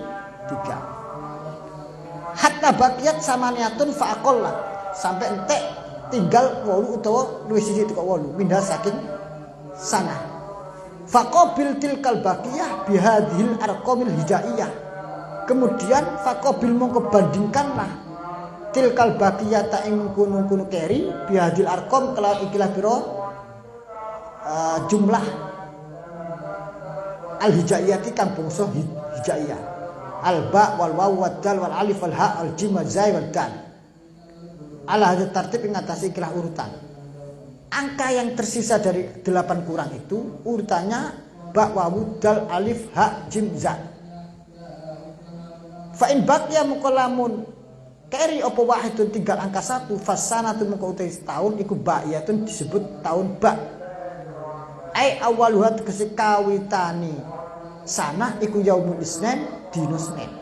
hatta baqiyat samaniatun fa'aqalla sampai entek tinggal 8 utawa luwih siji teko 8 pindah saking sana faqabil tilkal baqiyah bihadhil arqamil hijaiyah kemudian faqabil mongko bandingkanlah tilkal baqiyah ta ing kuno-kuno keri bihadhil arqam kelawan ikilah pira jumlah al hijaiyati kang bangsa hijaiyah al ba wal waw wad dal wal alif wal ha al jim wal zai wal dal ala hadza tartib ing atase ikilah urutan. Angka yang tersisa dari 8 kurang itu urutannya ba wawu dal alif ha jim za. Fa in baqiya muqallamun keri apa wahidun tinggal angka 1 fasanatu moko utai tahun iku ba'iyatun disebut tahun ba. Ai awaluhat kesekawitani sana iku yaumul isnin dino Senin.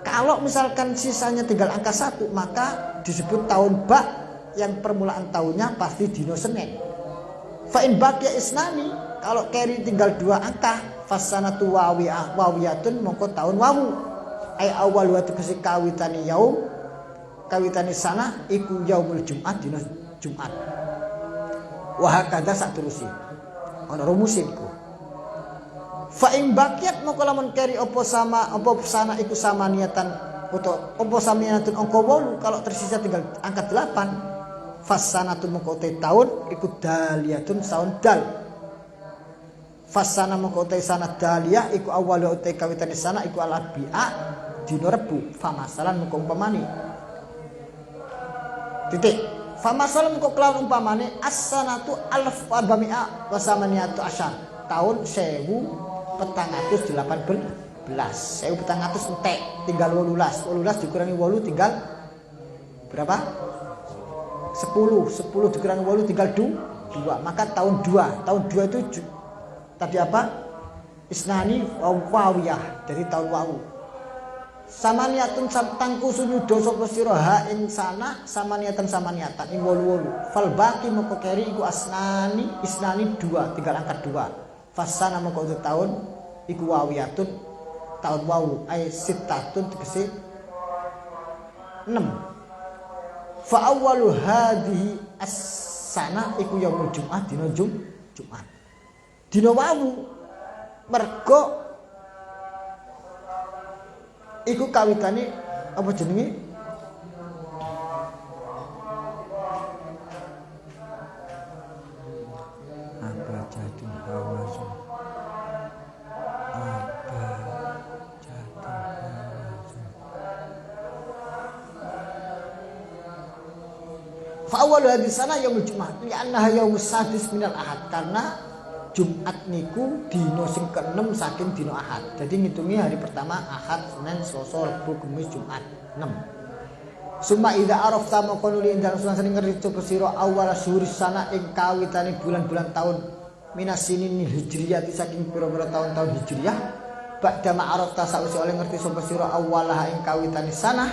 Kalau misalkan sisanya tinggal angka 1 maka disebut tahun ba yang permulaan tahunnya pasti dino Senin. Fa in baqiya isnani kalau keri tinggal 2 angka fasanatu wawiyatun mongko tahun wawu. ai awal wa tegese kawitane yaum kawitane sana iku yaumul Jumat dina Jumat. Wa hakadha saterusé. Ana rumusé iku. Fa ing baqiyat moko lamun keri apa sana iku sama niatan utawa apa samiyatun angka 8 kalau tersisa tinggal angka 8 fasanatun moko tahun iku daliyatun saun dal. Fasana moko sana daliyah iku awal utai kawitane sana iku al-arbi'a dina Rebu. Famasalan moko umpamane titik famasalan moko kelawan umpamane as-sanatu alf wa arba'mi'a wa samaniyatu asyar tahun 1418 1400 entek tinggal 18 dikurangi 8 tinggal berapa 10 dikurangi 8 tinggal 2 maka tahun 2 itu tadi apa? Isnani wawiyah dari tahun wawu. Samaniatun tangku sunyudo sapa sira ha ing sana samaniatan ing wolu. Fal baqi moko keri iku isnani 2 tinggal angka 2. Fasana moko tahun iku wawiyatun tahun wawu ai sittatun tegese 6. Fa awwalu hadhihi as-sana iku yaumul Jumat dina Jumat. Dina wawu mergo iku kawitane apa jenenge apa jadi hawasu fa awal hadis sana yaumul Jumat li'annaha yaumus sadis minal ahad karena Jumat niku dino sing ke-6 saking dino Ahad. Jadi ngitungi hari pertama Ahad, Senin, Selasa, Rabu, Kamis, Jumat 6. Summa idza arafta maqulu li indal sunan ngerti sira awal syuhur sana ing kawitane bulan-bulan tahun minasinin hijriyah saking pira-pira tahun-tahun hijriyah. Ba'da ma'arafta sawise oleh ngerti sapa sira awalah ing kawitane sana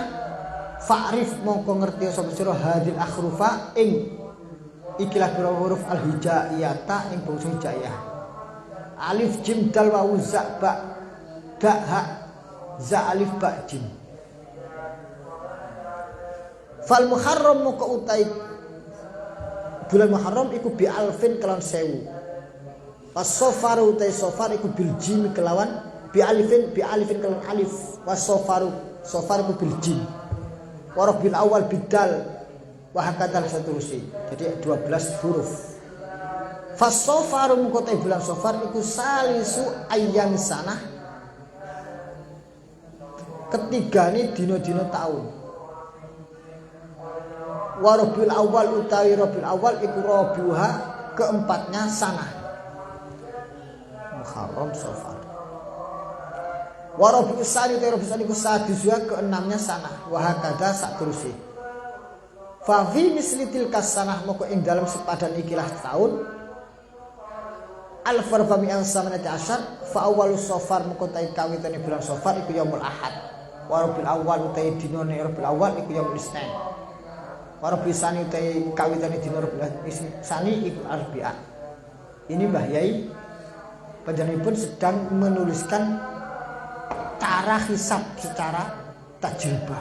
fa'rif mongko ngerti sapa sira hadil akhrufa ing ikilah pira huruf al-hijaiyata ing bangsa hijaiyah. Alif jim dal wawu za ba da ha za alif ba jim. Fal muharram moko utai bulan Muharram iku bi alfin kelawan 1000. Was safar utai safar iku bil jim kelawan bi alifin kelawan alif. Was safar iku bil jim. Wa rabbil awal bidal wa hakadal seterusnya. Jadi 12 huruf. Fasofaru mukotai bulan sofar iku salisu ayyam sana. Ketiga ini dino-dino tahun. Wa rabiul awal utawi rabiul awal iku rabiuha keempatnya sana. Muharram sofar. Wa rabiul sani iku sadisuha keenamnya sana. Wa hakada seterusnya. Fa fi misli tilka sanah moko ing dalam sepadan ikilah tahun al-farba mi'an samanati asyar fa awwalu safar moko tai kawitane bulan safar iku yaumul ahad wa rabiul awal utai dinane rabiul awal iku yaumul isnin wa rabiul sani utai kawitane dina rabiul sani iku arbi'a. Ini Mbah Yai panjenenganipun sedang menuliskan cara hisab secara tajribah,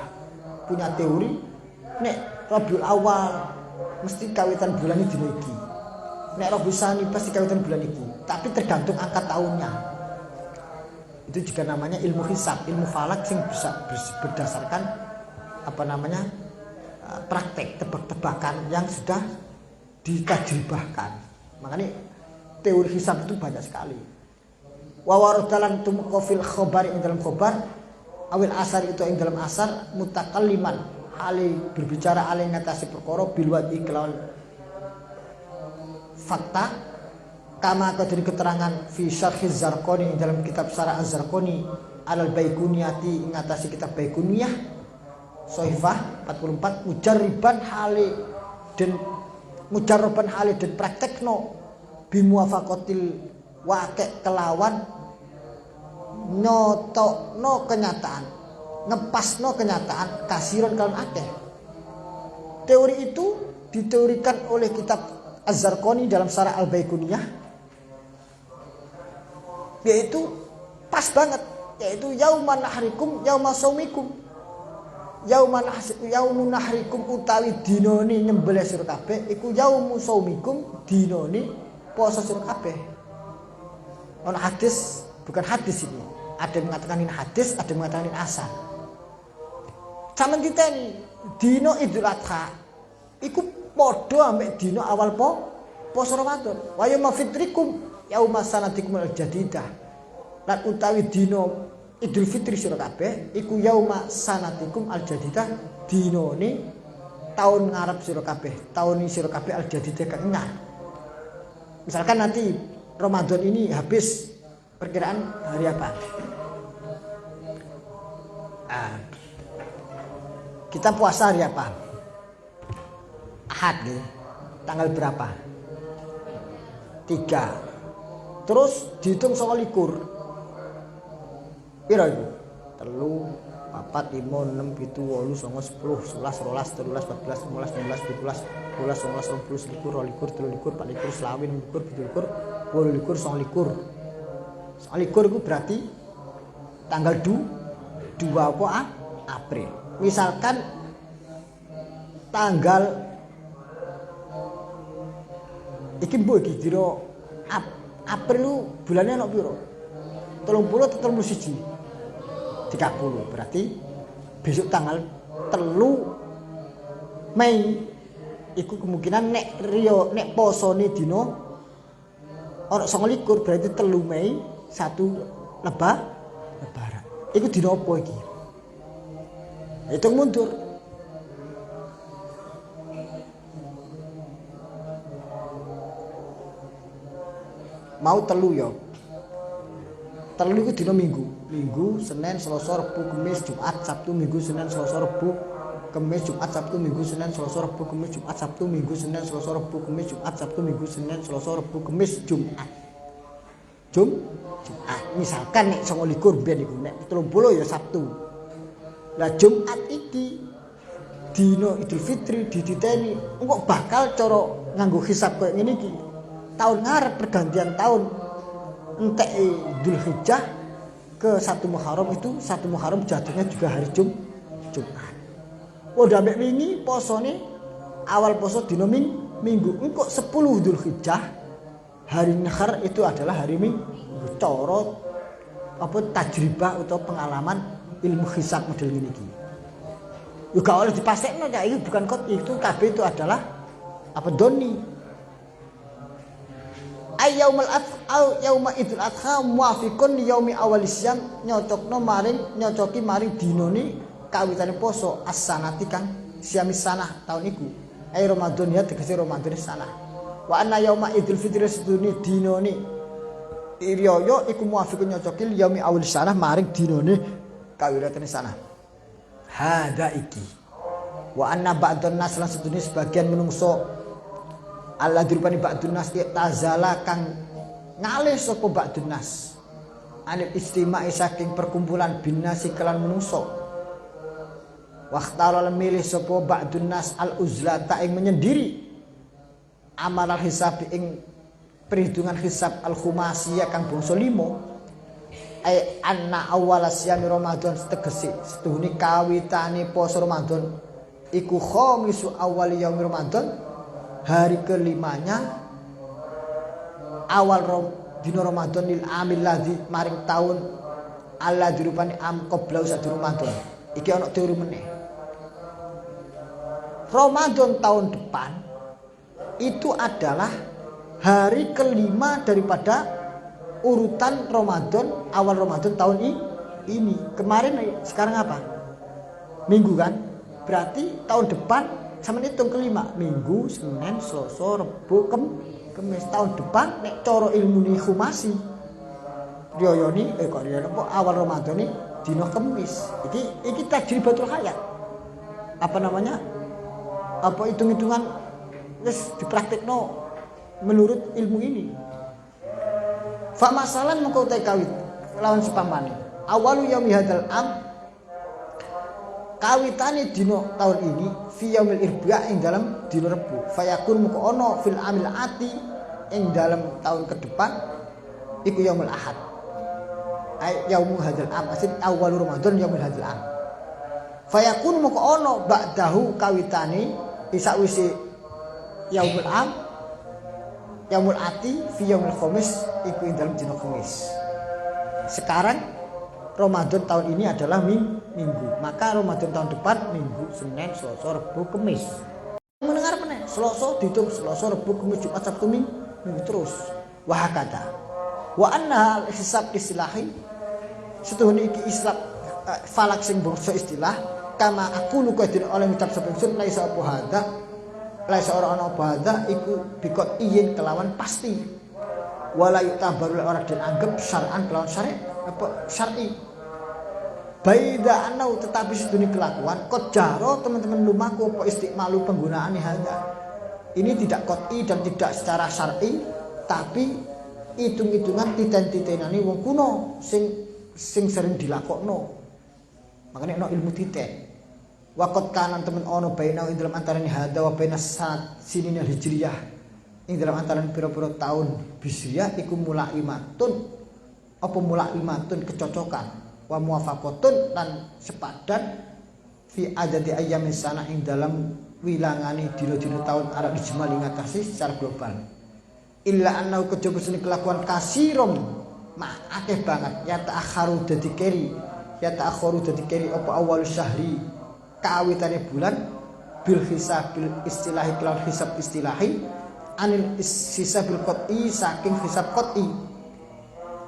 punya teori nek Rabiul Awal mesti kawitan bulan dina iki. Nek Rabiul Tsani pasti kawitan bulan iki, tapi tergantung angka tahunnya. Itu juga namanya ilmu hisab, ilmu falak sing bisa berdasarkan apa namanya? Praktek tebak-tebakan yang sudah ditajribahkan. Makanya teori hisab itu banyak sekali. Wa waradalan tumqafil khabar ing dalam khabar awil asar itu ing dalam asar mutakalliman ali berbicara ali ngatasi perkara bilwadi kelawan fakta kama kadri keterangan fi syarhi Zarqani dalam kitab Syarah Az-Zarqani alal Baikuniyati ngatasi kitab Baikuniyah Sohifah 44 mujarriban hali dan mujarraban hali dan praktekno bimuwafaqatil waqi' kelawan nyotokno kenyataan ngepasno kenyataan kasiron kalian akeh. Teori itu diteorikan oleh kitab Az-Zarqani dalam Syarah Al-Baikuniyah, yaitu pas banget yaitu yauman nahrikum yauma saumikum. Yaumun nahrikum utawi dinane nyembelih sira kabeh iku yaumu saumikum dinane poso sira kabeh. Ono hadis, bukan hadis ini. Ada yang mengatakan ini hadis, ada yang mengatakan ini asal. Sampeyan diteni dina Idul Adha iku padha ambek dina awal poso Ramadan. Wa yauma fitrikum yauma sanatikum al-jadidah. Lan utawi dina Idul Fitri sira kabeh iku yauma sanatikum al-jadidah dinane taun ngarep sira kabeh, taun sira kabeh al-jadidah kang anyar. Misalkan nanti Ramadan ini habis perkiraan hari apa? Kita puasa hari apa? Ahad gitu. Tanggal berapa? 3. Terus dihitung 29. Piro iku? 3, 4, 5, 6, 7, 8, 9, 10, 11, 12, 13, 14, 15, 16, 17, 18, 19, 20, 21, 22, 23, 24, 25, 26, 27, 29, itu berarti tanggal 2 apa? April. Misalkan tanggal iki mbok iki dina April bulannya ana piro? 30 atau 31? 30. Berarti besok tanggal 3 Mei iku kemungkinan nek posone dina ana 29 berarti 3 Mei 1 Lebaran. Iku dina apa iki? Hitung mundur. Mau 3 ya. 3 itu dina Minggu, Senin, Selasa, Rabu, Kamis, Jumat, Sabtu, Minggu, Senin, Selasa, Rabu, Kamis, Jumat, Sabtu, Minggu, Senin, Selasa, Rabu, Kamis, Jumat, Sabtu, Minggu, Senin, Selasa, Rabu, Kamis, Jumat, Sabtu, Minggu, Senin, Selasa, Rabu, Kamis, Jumat. Jumat. Misalkan nek 29 ben iku nek 30 ya Sabtu. Lah Jumat iki dina Idul Fitri dititeni engko bakal cara nganggo hisab koyo ngene iki. Tahun ngarep pergantian tahun entek Dzulhijjah ke 1 Muharram itu 1 Muharram jatuhnya juga hari Jumat. Udah ambek wingi posone awal poso dina Minggu. Engko 10 Dzulhijjah hari Nahar itu adalah hari Minggu. Cara apa tajribah atau pengalaman ilmu hisab model ngene iki. Yo gak oleh dipastekno ya iki bukan kot itu kabeh itu adalah apa doni. Ayyaumul adha yauma idul adha muafiqun li yaumi awalisyam nyocoki maring dinane kawitane poso as-sanati kang siamis sanah tahun iku. Ai Ramadan ya tegese Ramadan sanah. Wa anna yauma idul fitri sedune dinane iriyo iku muafiqun nyocoki li yaumi awalisyam maring dinane kawitane sanah. Hada iki. Wa anna ba'dun nas lan sedune sebagian menungso Allah dirupani ba'dun nas tazala kang ngalih sapa ba'dun nas anil istima'i saking perkumpulan binasi kelan menungso waqtara milih sapa ba'dun nas al uzlata ing menyendiri amal al hisab ing perhitungan hisab al khumasiyah kang bangsa 5 ay anna awwala siyami Ramadan tegese setuhune kawitane poso Ramadan iku khamisu awwali yaumi Ramadan hari kelimanya awal dina Ramadan lil amil ladzi maring taun Allah dirupani am qabla sadurunge Ramadan. Iki ana teori meneh. Ramadan tahun depan itu adalah hari kelima daripada urutan Ramadan awal Ramadan tahun ini. Kemarin sekarang apa? Minggu kan? Berarti tahun depan sama hitung kelima Minggu, Senin, Selasa, Rabu, Kamis tahun depan nek cara ilmu khumasi. Riyayani kok riyane awal Ramadan ini dina Kamis. Iki tajribatul hayat. Apa namanya? Apa hitung-hitungan wis dipraktekno menurut ilmu ini. Fa masalan mengko ta kawit lawan sepamane. Awalu yaumi hadzal am kawitane dina tahun ini fi yaumil irba' ing dalam dina Rebu fayakun muka ono fil amil ati ing dalam tahun ke depan iku yaumul ahad yaumul hadzal am asin awal Ramadan yaumul hadzal am fayakun moko ono ba'dahu kawitane isawise yaumul am yaumul ati fi yaumul khamis iku ing dalem dina Kamis. Sekarang Ramadan tahun ini adalah minggu, maka Ramadan tahun depan minggu, Senin, Selasa, Rabu, Kamis. Mendengar meneh, Selasa dihitung Selasa, Rabu, Kamis, Jumat, Sabtu, minggu terus. Wa hakata. Wa anna al-hisab istilahi setuhune iki Islam falak sing bangsa istilah kama aku lu kadine oleh ngucap sapa ingsun laisa apa hadza laisa ora ana apa hadza iku bikot iyin kelawan pasti. Wala yutabaru ora dianggap syar'an kelawan syar'i. Baida anau tetapi sedune kelakuan kojaro teman-teman lumaku apa istiqmalu penggunaan hadza. Ini tidak qot'i dan tidak secara syar'i tapi hitung-hitungan titen-titenane wong kuno sing sering dilakokno. Makanya ono ilmu titen. Waqat kanan temen ono baina ing dalam antarané hadza wa baina sinin hijriyah. Ing dalam antarané pira-pira tahun Hijriyah iku mulaimatun apa mulaimatun kecocokan wa muwafaqatun lan sepadan fi adadi ayyamis sana ing dalam wilangane dina-dina tahun arep dijemali ngatasi secara global. Illa annau kejaba seni kelakuan kasirom mah akeh banget ya ta'akharu dadi keri apa awal syahri kawitane bulan bil hisab bil istilahi kelawan hisab istilahi anil hisabil qot'i saking hisab qot'i.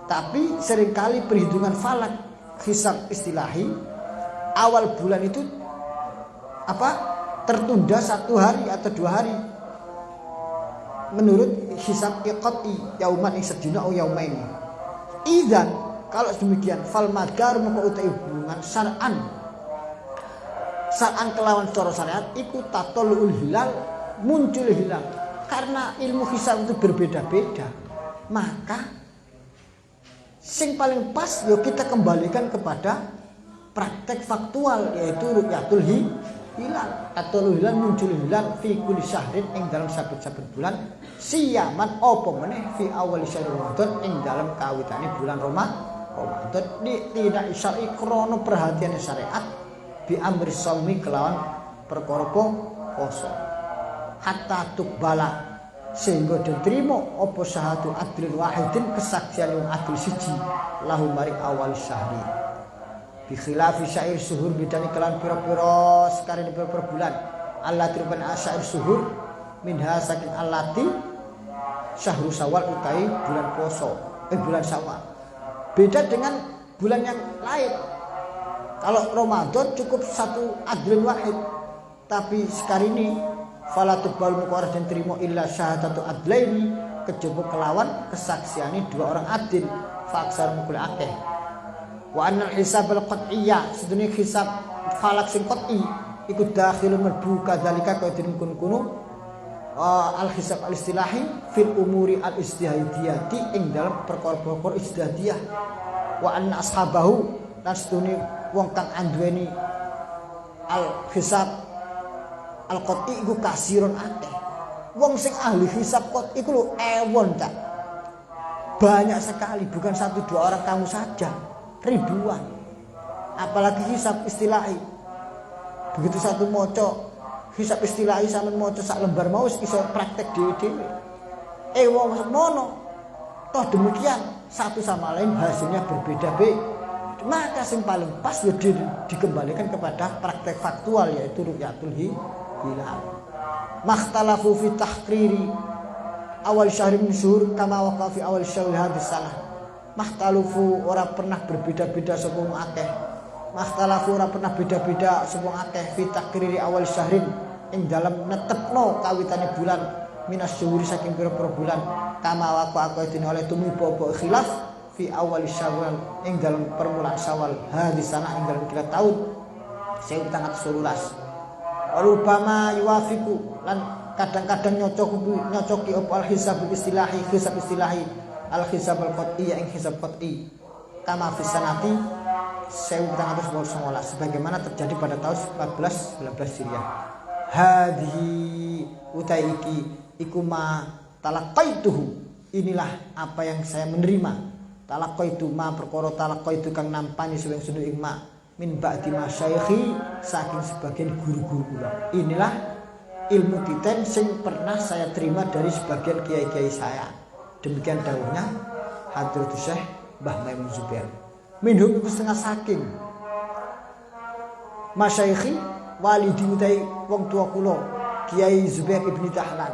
Tapi seringkali perhitungan falak hisab istilahi awal bulan itu tertunda 1 hari atau 2 hari menurut hisab qot'i yauman ing sedina atau yaumain. Idzan kalau demikian fal madar moko utai hubungan syar'an kelawan cara syariat iku tatolul hilal muncul hilal. Karena ilmu hisab itu berbeda-beda, maka sing paling pas yo kita kembalikan kepada praktek faktual yaitu ru'yatul hilal. Tatolul hilal muncul hilal fi kulli syahrin ing dalam saben-saben bulan siyaman apa meneh fi awal syahr Ramadan ing dalam kawitane bulan Ramadan tidak syar'i krana perhatian syariat bi amri shaumi kelawan perkara poso hatta tukbala sehingga diterima apa syahadu adlin wahidin kesaksian yang adil siji lahu mari awal syahri bi khilafi syair suhur bidani kelan pira-pira sekarang pira-pira bulan Allah triban asyair suhur minha saking allati syahru Syawal utai bulan poso bulan Syawal. Beda dengan bulan yang lain. Kalau Ramadan cukup 1 adlin wahid, tapi sekarang ini falatuk bal muqarrar dan terima illa syahadatu adlaini kejaba kelawan kesaksiane 2 orang adil faksar mukul akeh. Wa annal hisab al qat'iyya sedune hisab falak sing qat'i iku dakhilun mlebu kadzalika kaya den kun-kunu al hisab al istilahi fil umuri al ijtihadiyati ing dalam perkara-perkara ijtihadiyah. Wa anna ashabahu lan sedune wong kang anduweni al hisab al qat'i iku kasiron akeh. Wong sing ahli hisab qat'i iku lho ewon ta. Banyak sekali, bukan 1-2 orang kamu saja, ribuan. Apalagi hisab istilahi. Begitu satu moco hisab istilahi sampean maca sak lembar mau iso praktek dhewe-dhewe. Wong semono. Toh demikian, satu sama lain hasilnya berbeda-beda. Maka yang paling pas ya dikembalikan kepada praktek faktual yaitu ru'yatul hilal. Makhtalafu fi tahqiri awal syahri min syuhur kama waqa fi awal syahri hadis sanah. Makhtalafu ora pernah berbeda-beda sapa akeh. Makhtalafu ora pernah beda-beda sapa akeh fi tahqiri awal syahrin ing dalam netepno kawitane bulan minas syuhuri saking pira-pira bulan kama waqa aqidin oleh tumiba khilaf fi awal Syawal ing dalam permulaan Syawal hadis sana ing dalam kira tahun 1911. Rubama yuwafiqu lan kadang-kadang nyocoki apa al hisab istilahi al hisab al qat'i ing hisab qat'i kama fi sanati 1919 sebagaimana terjadi pada tahun 1419 Hijriah. Hadhi utai iki iku ma talaqaituhu inilah apa yang saya menerima talaqaitu ma perkara talaqaitu kang nampani sing sunu ing ma min ba'di masyayikhi saking sebagian guru-guru kula. Inilah ilmu titen sing pernah saya terima dari sebagian kiai-kiai saya. Demikian dawuhnya Hadratus Syekh Mbah Maimun Zubair. Minhum iku setengah saking masyayikhi walidi utai wong tua kula Kiai Zubair Ibni Dahlan.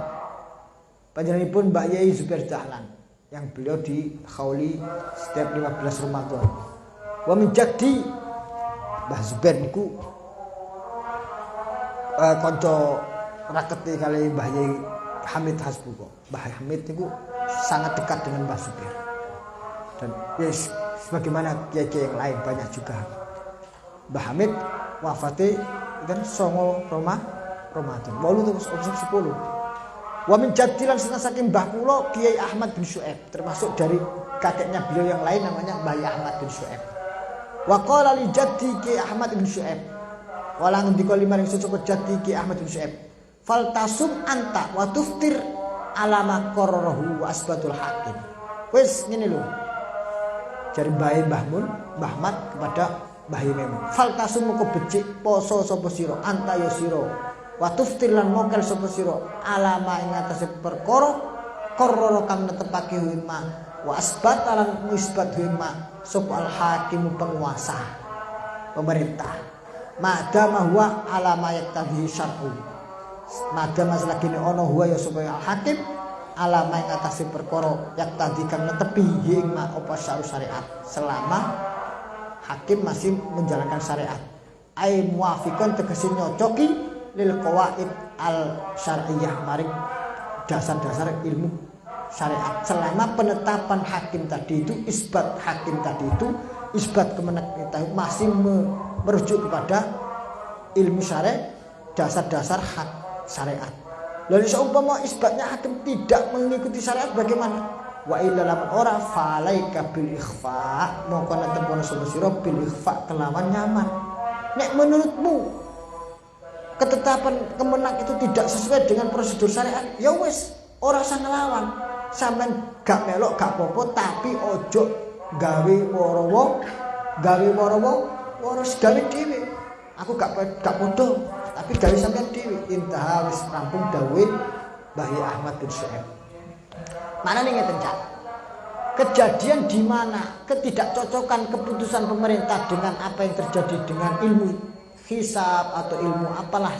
Panjenenganipun Mbak Yai Zubair Dahlan yang beliau di Khauli setiap 15 Ramadan. Wa min jaddi Mbah Zubair niku kanca rakete kali Mbah Yai Hamid Hasbuko. Mbah Hamid niku sangat dekat dengan Mbah Zubair. Dan yes, sebagaimana kiai-kiai yang lain banyak juga. Mbah Hamid wafate kan 9 Ramadan. 10. Wa min jaddilan saking mbah kula Kiai Ahmad bin Syuaib, termasuk dari kakeknya beliau yang lain namanya Mbah Ahmad bin Syuaib. Wa qala li jaddi Kiai Ahmad bin Syuaib. Wala ngendika limaring sesuk jaddi Kiai Ahmad bin Syuaib. Faltasum anta wa tuftir alama qararahu wa asbatul hakim. Wis ngene lho. Jari Mbah Mun, Mbah Ahmad kepada Mbah Yemen. Faltasum moko becik poso sapa sira anta ya sira. Wa tuftir lan mokel sapa sira alama ing atase perkara qarara kang netepake hima wa asbat lan nisbat hima sapa al hakim penguasa pemerintah. Madama huwa alama yaktabi syar'u. Madama selagi ana huwa ya supaya al hakim alama ing atase perkara yaktabi kang netepi hima apa syariat selama hakim masih menjalankan syariat. Ai muafiqon tegese nyocoki lil qawaid al syar'iyyah maring dasar-dasar ilmu syariat. Selama penetapan hakim tadi itu, isbat hakim tadi itu, isbat kemenangan kita masih merujuk kepada ilmu syariat, dasar-dasar hak syariat. Lalu seumpama isbatnya hakim tidak mengikuti syariat bagaimana? Wa illa lamun ora falaika bil ikhfa, mongko nenten kono sira bil ikhfa kelawan nyaman. Nek menurutmu ketetapan kemenang itu tidak sesuai dengan prosedur syariat, ya wis ora usah ngelawan. Sampeyan gak melok gak popo, tapi ojo gawe woro-woro, gawe dhewe. Aku gak podo, tapi gawe sampeyan dhewe. Intah wis rampung dawuh Mbah Ahmad bin Syuaib. Mana nih ngeten Cak? Kejadian di mana ketidakcocokan keputusan pemerintah dengan apa yang terjadi dengan ilmu hisab atau ilmu apalah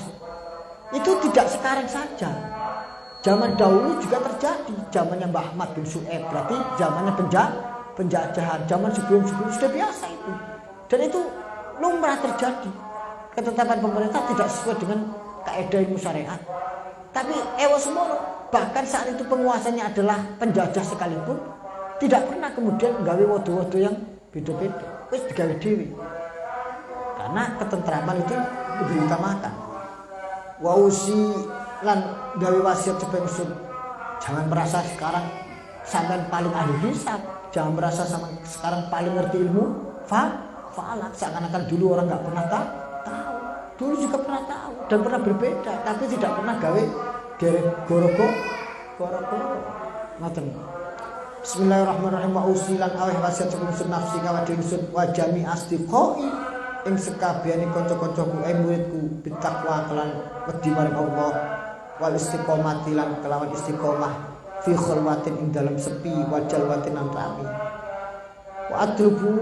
itu tidak sekarang saja. Zaman dahulu juga terjadi. Zamannya Mbah Ahmad bin Syuaib berarti zamannya penjajahan. Zaman sebelum-sebelum sudah biasa itu. Dan itu lumrah terjadi. Ketetapan pemerintah tidak sesuai dengan kaidah ilmu syariat. Tapi semono bahkan saat itu penguasanya adalah penjajah sekalipun tidak pernah kemudian gawe wodo-wodo yang beda-beda. Wis digawe dhewe. Karena ketentraman itu lebih utamakan. Wa usi lan gawe wasiat supaya jangan merasa sekarang sampean paling ahli hisab, jangan merasa sekarang paling ngerti ilmu falak, seakan-akan dulu orang nggak pernah tahu. Dulu juga pernah tahu dan pernah berbeda, tapi tidak pernah gawe goro-goro. Ngoten. Bismillahirrahmanirrahim. Wa usi lan aweh wasiat supaya nafsi kawade ingsun wa jami astiqoi ing sekabehane kanca-kancaku muridku bitakwa kelan wedi marang Allah wal istiqomati lan kelawan istiqomah fi khulwatin ing dalam sepi wajal watin lan rami wa adrubu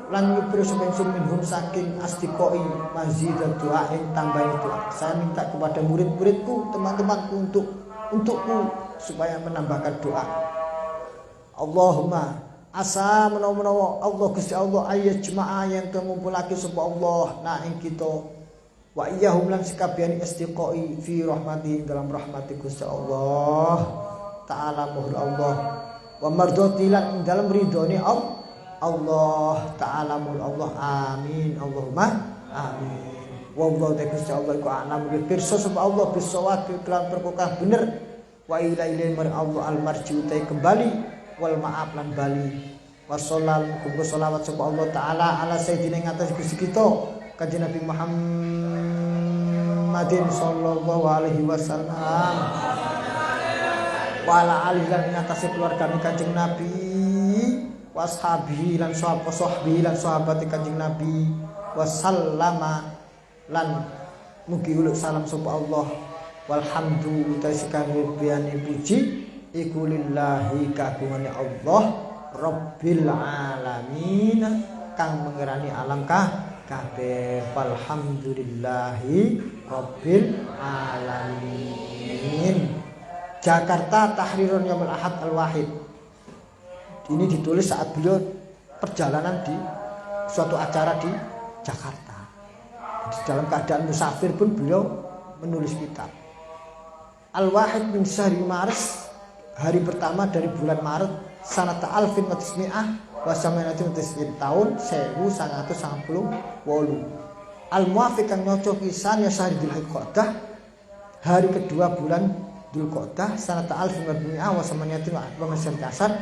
lan nyupir sapa ingsun minhum saking astiqoi mazidat doa ing tambahi doa. Saya minta kepada murid-muridku, teman-temanku untukku supaya menambahkan doa. Allahumma asa menawa Allah Gusti Allah ayat jemaah yang ngumpulake sapa Allah nah ing kita wa iyyahum lan sekabehane istiqoi fi rahmati dalam rahmati Gusti Allah taala muhur Allah wa mardhati lan dalam ridhone Allah taala muhur Allah amin Allahumma amin wa Allah Gusti Allah iku alam pirsa sapa Allah bisawab kelan perkara bener wa ila ilahi mar Allah al marji utai kembali wal maaf lan bali wassallam kumpul sholawat sapa Allah taala ala sayyidina ing atas Gusti kita kanjeng Nabi Muhammadin sallallahu alaihi wasallam wa ala alihi lan ing atas keluarga kanjeng Nabi washabihi lan sahabat Kanjeng Nabi wasallama lan mugi uluk salam sapa Allah walhamdu tasikane biyane puji iku lillahi kagungane Allah Rabbil alamin kang mengerani alam kabeh walhamdulillahi Rabbil alamin. Jakarta Tahrirun Yaumul Ahad Al-Wahid. Ini ditulis saat beliau perjalanan di suatu acara di Jakarta. Di dalam keadaan musafir pun beliau menulis kitab. Al-Wahid min syahri Maret, hari pertama dari bulan Maret sanata alfin wa tismi'ah wa samanati tahun 1998. Al-Muwafiq kang nyocok kisan ya syahri Dzulqa'dah, hari kedua bulan Dzulqa'dah sanata alfin wa tismi'ah wa samanati tahun 1908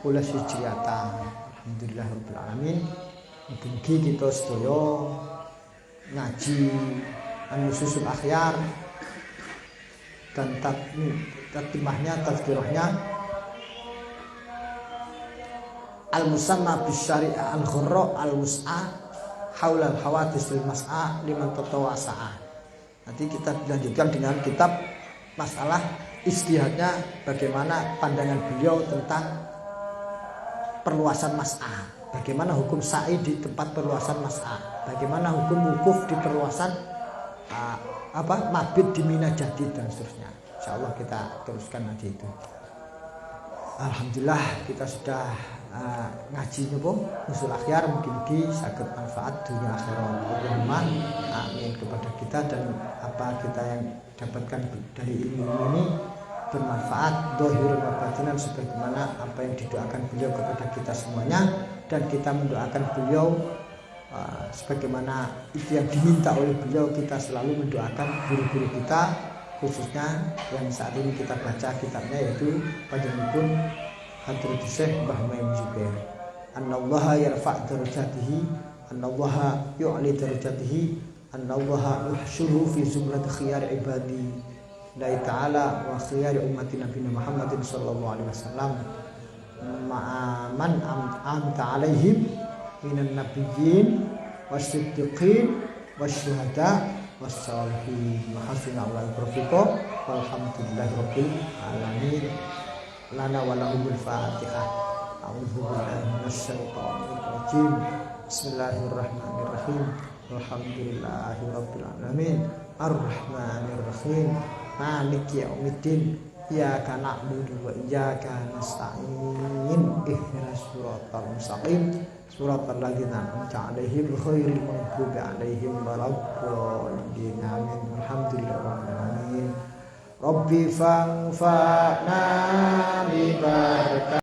Hijriatan. Alhamdulillahirabbil alamin. Mugi kita sedaya ngaji An-Nususul Akhyar dan tatimahnya tazkirahnya al-musamma bisyari'ah al-ghurra al-wus'a haula al-hawadis lil mas'a liman tatawassa'a. Nanti kita lanjutkan dengan kitab masalah istihadnya, bagaimana pandangan beliau tentang perluasan mas'a, bagaimana hukum sa'i di tempat perluasan mas'a, bagaimana hukum wukuf di perluasan mabit di Mina Jadid dan seterusnya. Insyaallah kita teruskan nanti itu. Alhamdulillah kita sudah ngaji nyoba Nusul Akhyar, mugi-mugi saged manfaat dunia akhirat. Allahumma amin kepada kita, dan apa kita yang dapatkan dari ilmu ini bermanfaat dohirun wa batinan sebagaimana apa yang didoakan beliau kepada kita semuanya, dan kita mendoakan beliau sebagaimana itu yang diminta oleh beliau. Kita selalu mendoakan guru-guru kita, khususnya yang saat ini kita baca kitabnya, yaitu Panjenenganipun Hadratus Syekh Mbah Muhammad Zubair. Annallaha yarfa' darajatihi, annallaha yu'li darajatihi, annallaha yuhsyuruhu fi zumrat khiyar ibadi la ta'ala wa khiyar ummati nabiyina Muhammadin sallallahu alaihi wasallam ma'aman amta alaihim minan nabiyyin wasiddiqin wasyuhada wassalihin wa hasuna ulaika walhamdulillahi rabbil alamin. Lana wa lahumul fatihah. A'udzu billahi minasyaitonir rajim. Bismillahirrahmanirrahim. Alhamdulillahi rabbil alamin. Arrahmanir rahim. Maliki yaumiddin. Iyyaka na'budu wa iyyaka nasta'in. Ihdinas siratal mustaqim. Siratal ladzina an'amta 'alaihim ghairil maghdubi 'alaihim waladdallin. Amin. Alhamdulillahirabbil alamin. Rabbi fa'na bi barakah